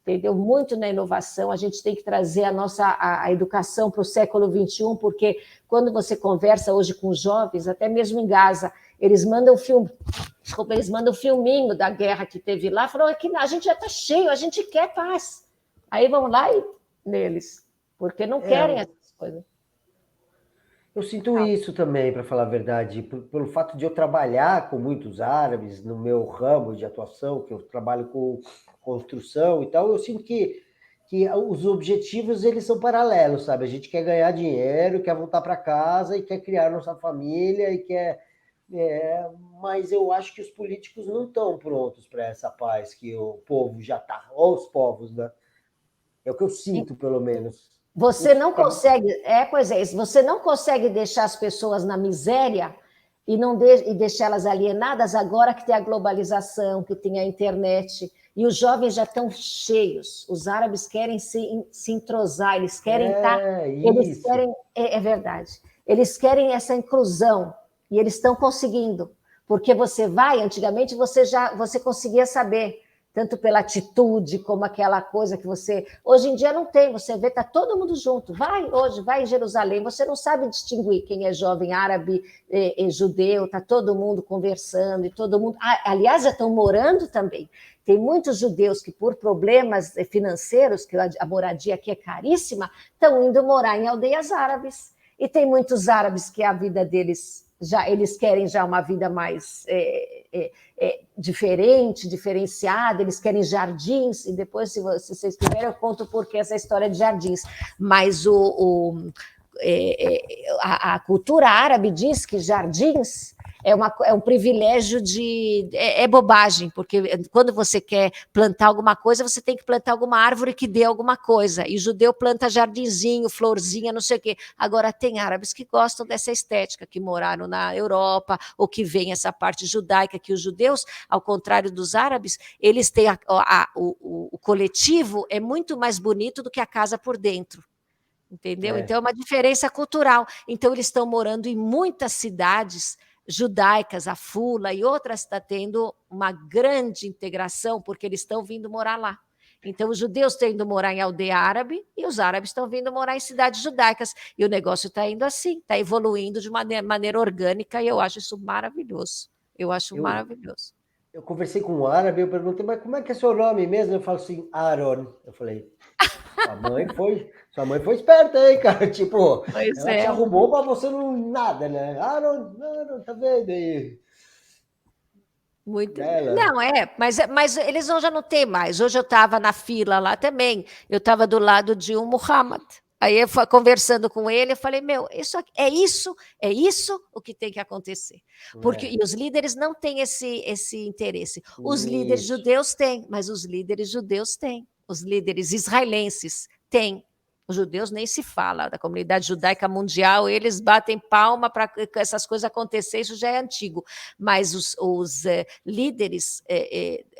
entendeu? Muito na inovação, a gente tem que trazer a educação para o século XXI, porque quando você conversa hoje com os jovens, até mesmo em Gaza, eles mandam filminho da guerra que teve lá, falam que a gente já está cheio, a gente quer paz. Aí vão lá neles, porque não querem essas coisas. Eu sinto isso também, para falar a verdade, pelo fato de eu trabalhar com muitos árabes no meu ramo de atuação, que eu trabalho com construção e tal, eu sinto que os objetivos eles são paralelos, sabe? A gente quer ganhar dinheiro, quer voltar para casa e quer criar nossa família e quer... mas eu acho que os políticos não estão prontos para essa paz que o povo já está, ou os povos, né? É o que eu sinto, pelo menos. Você não consegue, você não consegue deixar as pessoas na miséria e deixá-las alienadas agora que tem a globalização, que tem a internet, e os jovens já estão cheios. Os árabes querem se entrosar, eles querem é verdade. Eles querem essa inclusão e eles estão conseguindo, porque antigamente você conseguia saber, tanto pela atitude, como aquela coisa que você... Hoje em dia não tem, você vê, está todo mundo junto. Vai em Jerusalém, você não sabe distinguir quem é jovem árabe, judeu, está todo mundo conversando, e todo mundo... aliás, já estão morando também. Tem muitos judeus que, por problemas financeiros, que a moradia aqui é caríssima, estão indo morar em aldeias árabes. E tem muitos árabes que a vida deles, eles querem já uma vida mais diferente, diferenciada, eles querem jardins, e depois, se vocês quiserem, eu conto por que essa história de jardins. Mas a cultura árabe diz que jardins é um privilégio é bobagem, porque quando você quer plantar alguma coisa, você tem que plantar alguma árvore que dê alguma coisa, e o judeu planta jardinzinho, florzinha, não sei o quê. Agora, tem árabes que gostam dessa estética, que moraram na Europa, ou que vem essa parte judaica, que os judeus, ao contrário dos árabes, eles têm o coletivo é muito mais bonito do que a casa por dentro. Entendeu? Então, é uma diferença cultural. Então, eles estão morando em muitas cidades judaicas, a Fula e outras, está tendo uma grande integração, porque eles estão vindo morar lá. Então, os judeus estão indo morar em aldeia árabe e os árabes estão vindo morar em cidades judaicas. E o negócio está indo assim, está evoluindo de maneira orgânica, e eu acho isso maravilhoso. Maravilhoso. Eu conversei com um árabe, eu perguntei, mas como é que é seu nome mesmo? Eu falo assim, Aaron. Eu falei, sua mãe foi esperta, hein, cara? Tipo, ela te arrumou para você não nada, né? Aaron, tá vendo aí? Muito. Não, mas eles já não têm mais. Hoje eu estava na fila lá também, eu estava do lado de um Muhammad. Aí eu fui conversando com ele, eu falei, é isso o que tem que acontecer. Porque e os líderes não têm esse interesse. Os líderes judeus têm, mas os líderes judeus têm. Os líderes israelenses têm. Os judeus nem se fala, da comunidade judaica mundial, eles batem palma para essas coisas acontecerem, isso já é antigo. Mas os líderes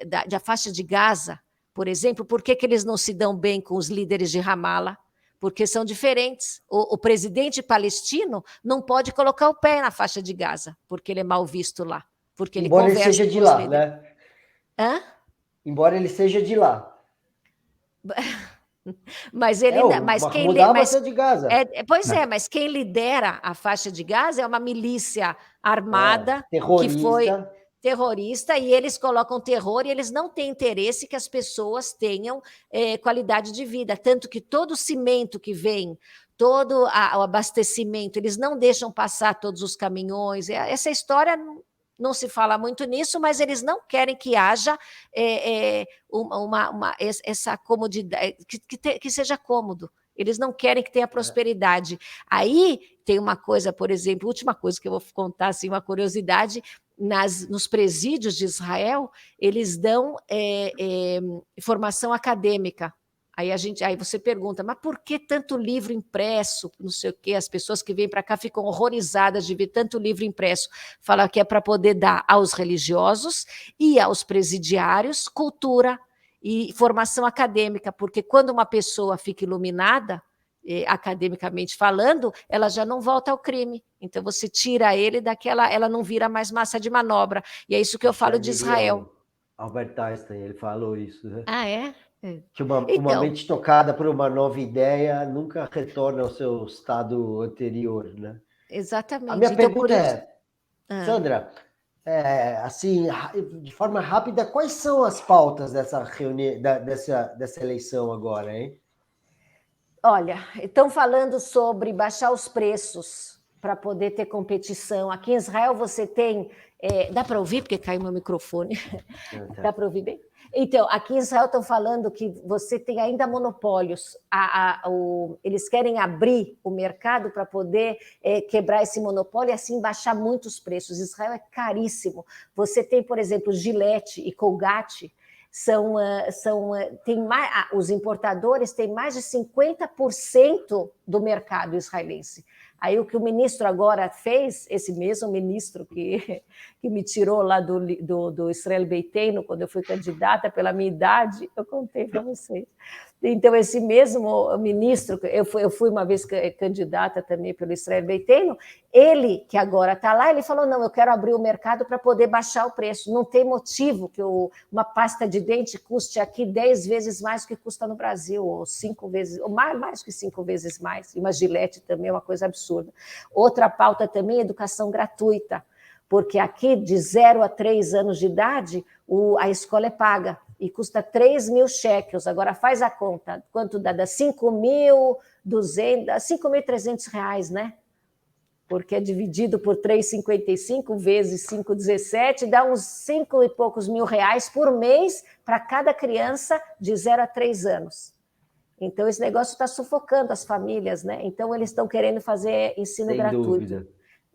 da faixa de Gaza, por exemplo, por que eles não se dão bem com os líderes de Ramala? Porque são diferentes. O presidente palestino não pode colocar o pé na faixa de Gaza, porque ele é mal visto lá. Porque embora ele seja de lá, né? Hã? Embora ele seja de lá. Mas ele mas quem de Gaza. Mas quem lidera a faixa de Gaza é uma milícia armada terrorista. Que foi terrorista, e eles colocam terror, e eles não têm interesse que as pessoas tenham qualidade de vida, tanto que todo o cimento que vem, todo o abastecimento, eles não deixam passar todos os caminhões. Essa história não se fala muito nisso, mas eles não querem que haja essa comodidade, que seja cômodo. Eles não querem que tenha prosperidade. Aí tem uma coisa, por exemplo, última coisa que eu vou contar, assim, uma curiosidade, nos presídios de Israel, eles dão formação acadêmica. Aí você pergunta, mas por que tanto livro impresso? Não sei o quê. As pessoas que vêm para cá ficam horrorizadas de ver tanto livro impresso. Fala que é para poder dar aos religiosos e aos presidiários cultura e formação acadêmica, porque quando uma pessoa fica iluminada, academicamente falando, ela já não volta ao crime. Então você tira ele ela não vira mais massa de manobra. E é isso que eu falo de Israel. Albert Einstein, ele falou isso, né? Ah, é? Que uma mente tocada por uma nova ideia nunca retorna ao seu estado anterior, né? Exatamente. A minha pergunta Sandra, assim, de forma rápida, quais são as pautas dessa reunião, dessa eleição agora, hein? Olha, estão falando sobre baixar os preços para poder ter competição. Aqui em Israel você tem... dá para ouvir? Porque caiu meu microfone. Dá para ouvir bem? Então, aqui em Israel estão falando que você tem ainda monopólios. Eles querem abrir o mercado para poder quebrar esse monopólio e assim baixar muito os preços. Israel é caríssimo. Você tem, por exemplo, Gillette e Colgate, os importadores têm mais de 50% do mercado israelense. Aí o que o ministro agora fez, esse mesmo ministro que me tirou lá do Israel Beiteinu, quando eu fui candidata pela minha idade, eu contei para vocês. Então, esse mesmo ministro, eu fui uma vez candidata também pelo Israel Beiteinu, ele, que agora está lá, ele falou, não, eu quero abrir o mercado para poder baixar o preço. Não tem motivo que uma pasta de dente custe aqui 10 vezes mais do que custa no Brasil, ou 5 vezes, ou mais que 5 vezes mais. E uma Gillette também é uma coisa absurda. Outra pauta também é educação gratuita, porque aqui, de 0 a 3 anos de idade, a escola é paga e custa 3.000 shekels. Agora faz a conta, quanto dá? Dá 5.300 reais, né? porque é dividido por 3,55 vezes 5,17, dá uns 5 e poucos mil reais por mês para cada criança de 0 a 3 anos. Então, esse negócio está sufocando as famílias, né? Então, eles estão querendo fazer ensino Sem gratuito. dúvida.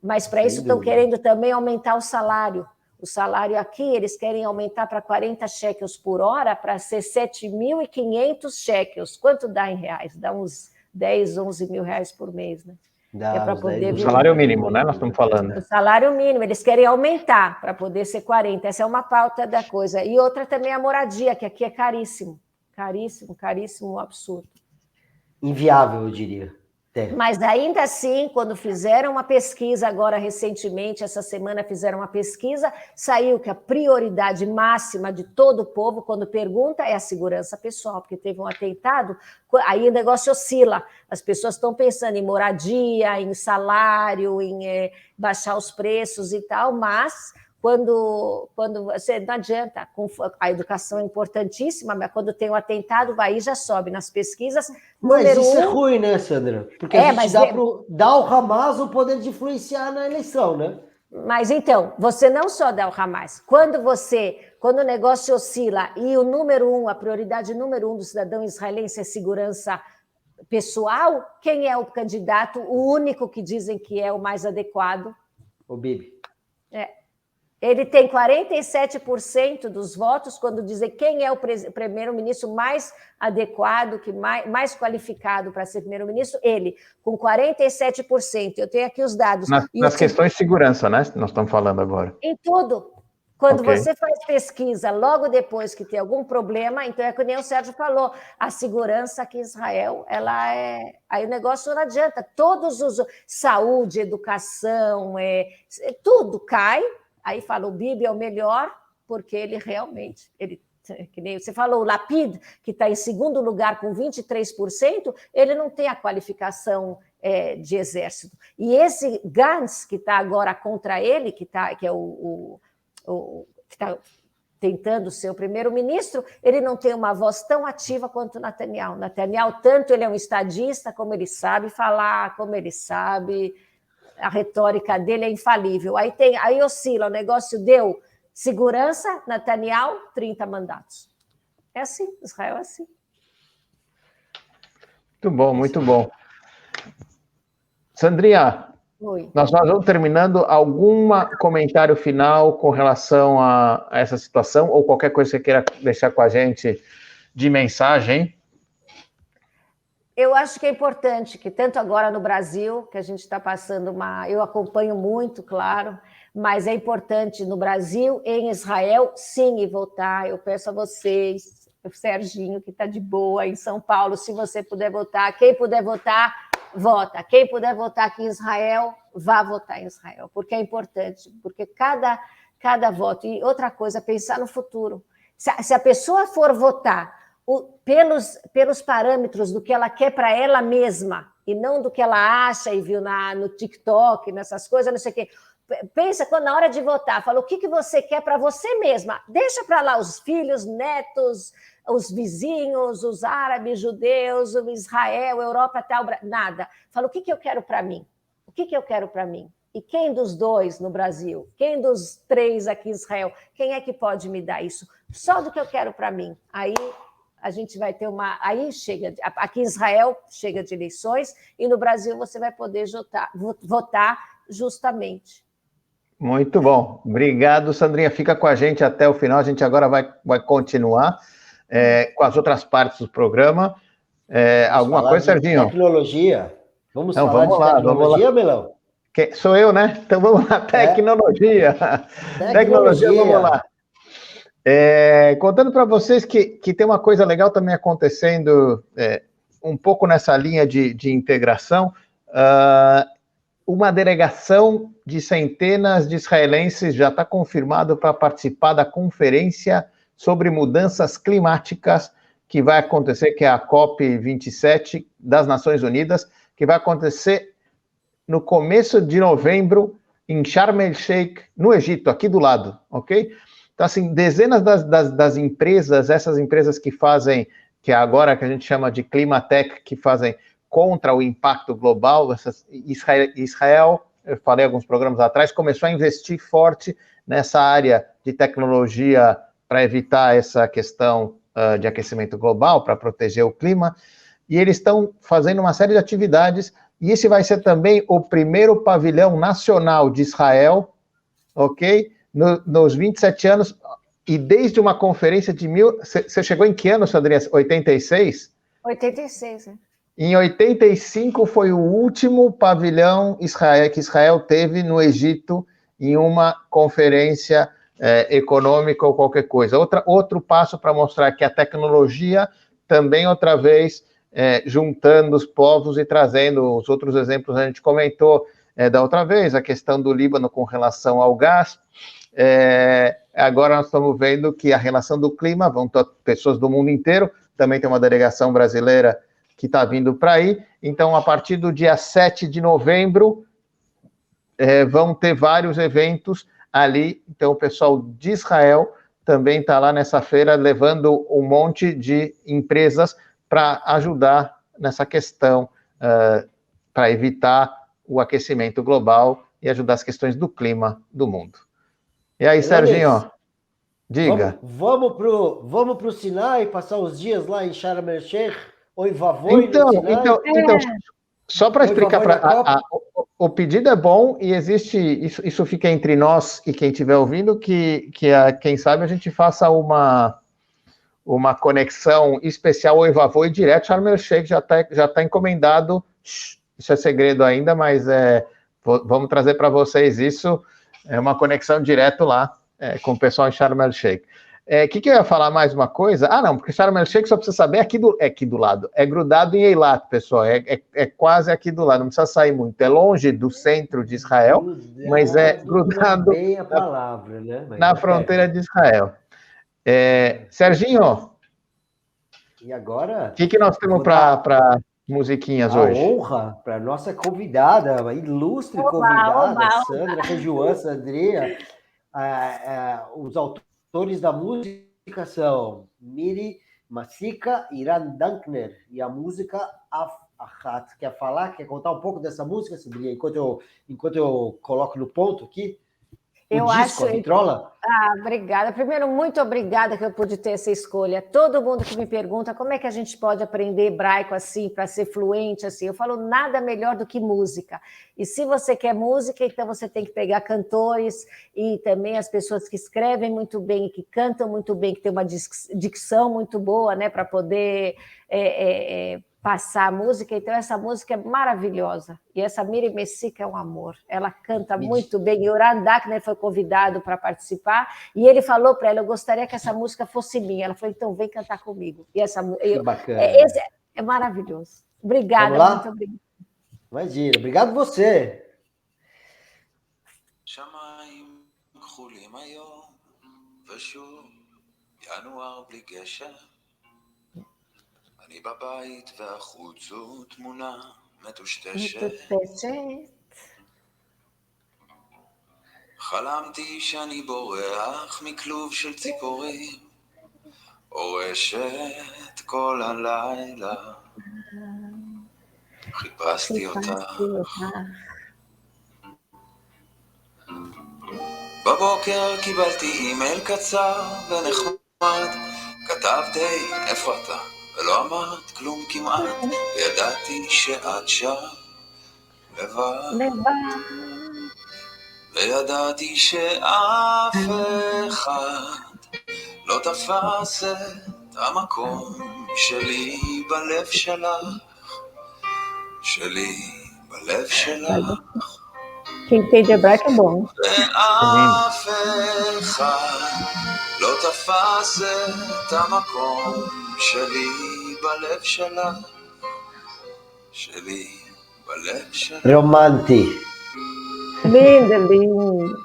Mas, para isso, estão querendo também aumentar o salário. O salário aqui, eles querem aumentar para 40 shekels por hora, para ser 7.500 shekels. Quanto dá em reais? Dá uns 10, 11 mil reais por mês, né? Dá, para poder o salário mínimo, né? Nós estamos falando. O salário mínimo, eles querem aumentar para poder ser 40. Essa é uma pauta da coisa. E outra também é a moradia, que aqui é caríssimo. Caríssimo, caríssimo, um absurdo. Inviável, eu diria. Mas ainda assim, quando fizeram uma pesquisa agora recentemente, essa semana fizeram uma pesquisa, saiu que a prioridade máxima de todo o povo, quando pergunta, é a segurança pessoal, porque teve um atentado, aí o negócio oscila. As pessoas estão pensando em moradia, em salário, em baixar os preços e tal, mas quando você não adianta, a educação é importantíssima, mas quando tem um atentado, aí já sobe nas pesquisas. Mas isso é ruim, né, Sandra? Porque a gente dá ao Hamas o poder de influenciar na eleição, né? Mas então, você não só dá ao Hamas. Quando o negócio oscila e o número 1, a prioridade número 1 do cidadão israelense é segurança pessoal, quem é o candidato, o único que dizem que é o mais adequado? O Bibi. Ele tem 47% dos votos quando dizem quem é o primeiro-ministro mais adequado, mais qualificado para ser primeiro-ministro, ele, com 47%. Eu tenho aqui os dados. Nas questões de segurança, né? Nós estamos falando agora. Em tudo. Quando você faz pesquisa logo depois que tem algum problema, então é que nem o Sérgio falou, a segurança aqui em Israel, ela é... Aí o negócio não adianta. Todos os... Saúde, educação, tudo cai. Aí fala, o Bibi é o melhor, porque ele realmente, que nem você falou, o Lapid, que está em segundo lugar com 23%, ele não tem a qualificação de exército. E esse Gantz, que está agora contra ele, que é que está tentando ser o primeiro-ministro, ele não tem uma voz tão ativa quanto o Netanyahu. Netanyahu, tanto ele é um estadista, como ele sabe falar, como ele sabe... A retórica dele é infalível. Aí oscila, o negócio deu segurança, Netanyahu, 30 mandatos. É assim, Israel é assim. Muito bom, muito bom. Sandrinha, nós vamos terminando. Algum comentário final com relação a essa situação, ou qualquer coisa que você queira deixar com a gente de mensagem? Eu acho que é importante que, tanto agora no Brasil, que a gente está passando eu acompanho muito, claro, mas é importante no Brasil, em Israel, sim, ir votar. Eu peço a vocês, o Serginho, que está de boa em São Paulo, se você puder votar, quem puder votar, vota. Quem puder votar aqui em Israel, vá votar em Israel, porque é importante, porque cada voto... E outra coisa, pensar no futuro. Se a pessoa for votar pelos parâmetros do que ela quer para ela mesma, e não do que ela acha e viu no TikTok, nessas coisas, não sei o quê. Pensa, quando na hora de votar, fala o que você quer para você mesma. Deixa para lá os filhos, netos, os vizinhos, os árabes, judeus, o Israel, Europa, tal, nada. Fala o que eu quero para mim. O que eu quero para mim? E quem dos 2 no Brasil? Quem dos 3 aqui em Israel? Quem é que pode me dar isso? Só do que eu quero para mim. Aí a gente vai ter aí chega, aqui em Israel chega de eleições, e no Brasil você vai poder votar justamente. Muito bom. Obrigado, Sandrinha. Fica com a gente até o final. A gente agora vai continuar com as outras partes do programa. Alguma coisa, Serginho? Tecnologia. Vamos falar de tecnologia, Melão? Sou eu, né? Então vamos lá. Tecnologia. Tecnologia, vamos lá. Contando para vocês que tem uma coisa legal também acontecendo um pouco nessa linha de integração, uma delegação de centenas de israelenses já está confirmado para participar da conferência sobre mudanças climáticas que vai acontecer, que é a COP27 das Nações Unidas, que vai acontecer no começo de novembro em Sharm el-Sheikh, no Egito, aqui do lado, ok? Então, assim, dezenas das empresas, essas empresas que fazem, que é agora que a gente chama de Climatech, que fazem contra o impacto global, Israel, eu falei alguns programas atrás, começou a investir forte nessa área de tecnologia para evitar essa questão de aquecimento global, para proteger o clima, e eles estão fazendo uma série de atividades, e esse vai ser também o primeiro pavilhão nacional de Israel, ok? Nos 27 anos, e desde uma conferência de Você chegou em que ano, Sandrinha? 86? 86, né? Em 85 foi o último pavilhão que Israel teve no Egito em uma conferência econômica ou qualquer coisa. Outro passo para mostrar que a tecnologia também, outra vez, juntando os povos e trazendo os outros exemplos, a gente comentou da outra vez, a questão do Líbano com relação ao gás. Agora nós estamos vendo que a relação do clima, vão ter pessoas do mundo inteiro, também tem uma delegação brasileira que está vindo para aí. Então, a partir do dia 7 de novembro, vão ter vários eventos ali. Então, o pessoal de Israel também está lá nessa feira, levando um monte de empresas para ajudar nessa questão, para evitar o aquecimento global e ajudar as questões do clima do mundo. E aí, Serginho, diga. Vamos pro Sinai, passar os dias lá em Sharm el-Sheikh, Oi Vavoi então, no Sinai. Então, só para explicar, o pedido é bom e existe, isso fica entre nós e quem estiver ouvindo, que quem sabe a gente faça uma conexão especial Oi Vavoi direto, Sharm el-Sheikh já tá encomendado, isso é segredo ainda, mas vamos trazer para vocês isso, uma conexão direto lá com o pessoal em Sharm el-Sheikh. Que eu ia falar mais uma coisa? Não, porque Sharm el-Sheikh, só precisa saber, aqui do lado. É grudado em Eilat, pessoal. É quase aqui do lado, não precisa sair muito. É longe do centro de Israel, mas é grudado bem a palavra, né? na fronteira de Israel. Serginho, e agora? O que nós temos para musiquinhas hoje? A honra para nossa convidada, uma ilustre convidada, Sandra Rejuan, Sandrinha. Os autores da música são Miri Masika e Iran Dankner, e a música Afachat. Quer falar? Quer contar um pouco dessa música, Sandrinha, enquanto eu coloco no ponto aqui? A vitrola? Obrigada. Primeiro, muito obrigada que eu pude ter essa escolha. Todo mundo que me pergunta como é que a gente pode aprender hebraico assim, para ser fluente assim, eu falo nada melhor do que música. E se você quer música, então você tem que pegar cantores e também as pessoas que escrevem muito bem, que cantam muito bem, que tem uma dicção muito boa, né, para poder passar a música. Então essa música é maravilhosa, e essa Miri Messica é um amor, ela canta muito bem, e o Iran Dankner foi convidado para participar, e ele falou para ela, eu gostaria que essa música fosse minha, ela falou, então vem cantar comigo, e que bacana. Esse é maravilhoso. Obrigada, muito obrigada. Imagina, obrigado você. אני בבית והחוץ הוא תמונה מטושטשת. חלמתי שאני בורח מכלוב של ציפורים, אורשת כל הלילה, חיפשתי אותך. בבוקר קיבלתי אימייל קצר ונחמד, כתבתי איפה אתה? ולא אמרת כלום כמעט, וידעתי שאת שם לבד. וידעתי שאף אחד לא תפס את המקום שלי בלב שלך, שלי בלב שלך. Quem entende hebraico é bom. ואף אחד לא תפס את המקום שלי בלב שלה, שלי בלב שלה. Românti. Lindo.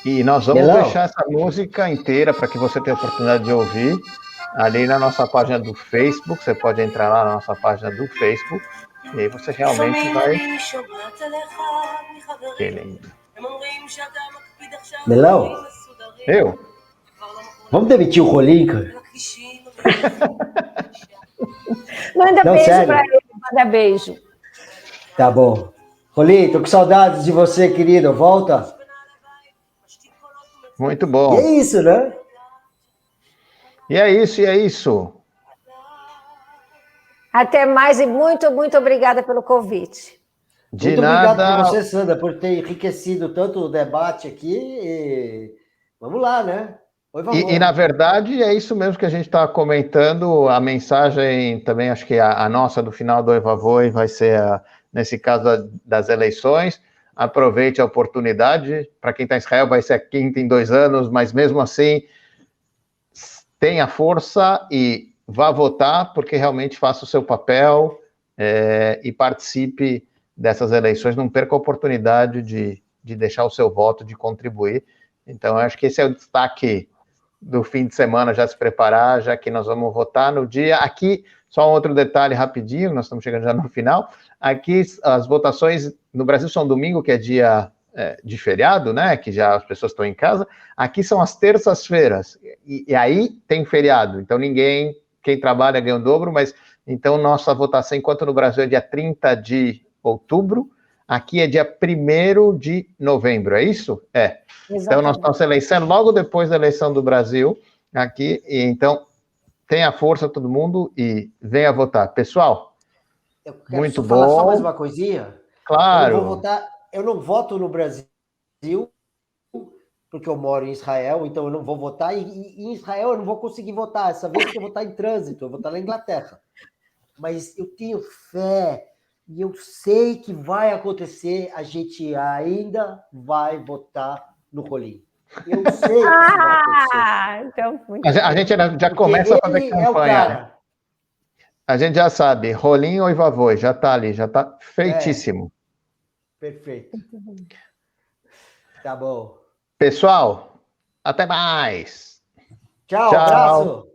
E nós vamos deixar essa música inteira para que você tenha a oportunidade de ouvir ali na nossa página do Facebook. Você pode entrar lá na nossa página do Facebook e aí você realmente vai... Que lindo. Melão? Eu? Vamos demitir o Rolim, cara? Manda beijo para ele, manda beijo. Tá bom. Rolim, tô com saudades de você, querido. Volta. Muito E bom. é isso, né? E é isso, e é isso. Até mais e muito, muito obrigada pelo convite. De Muito obrigado por nada. você, Sandra, por ter enriquecido tanto o debate aqui. E vamos lá, né? Oi, E, na verdade, é isso mesmo que a gente está comentando. A mensagem também, acho que a nossa do final do Oi Vavoi vai ser, nesse caso das eleições. Aproveite a oportunidade. Para quem está em Israel, vai ser a quinta em 2 anos, mas mesmo assim, tenha força e vá votar, porque realmente faça o seu papel e participe dessas eleições. Não perca a oportunidade de deixar o seu voto, de contribuir. Então, acho que esse é o destaque do fim de semana, já se preparar, já que nós vamos votar no dia. Aqui, só um outro detalhe rapidinho, nós estamos chegando já no final. Aqui, as votações no Brasil são domingo, que é dia de feriado, né? Que já as pessoas estão em casa. Aqui são as terças-feiras, e aí tem feriado. Então, quem trabalha ganha o dobro, mas então nossa votação, enquanto no Brasil é dia 30 de outubro, aqui é dia 1º de novembro, é isso? É. Então, nossa eleição é logo depois da eleição do Brasil, aqui, e então, tenha força todo mundo e venha votar. Pessoal, eu quero muito só falar só mais bom. uma coisinha. Claro. Eu não voto no Brasil, porque eu moro em Israel, então eu não vou votar, e em Israel eu não vou conseguir votar, essa vez que eu vou estar em trânsito, eu vou estar na Inglaterra. Mas eu tenho fé, e eu sei que vai acontecer, a gente ainda vai votar no Rolim. Eu sei que isso vai acontecer. Então, muito A gente já Porque começa a fazer ele é o campanha. cara. A gente já sabe, Rolim ou Ivavoi, já está ali, já está feitíssimo. Perfeito. Tá bom. Pessoal, até mais. Tchau, Tchau. abraço.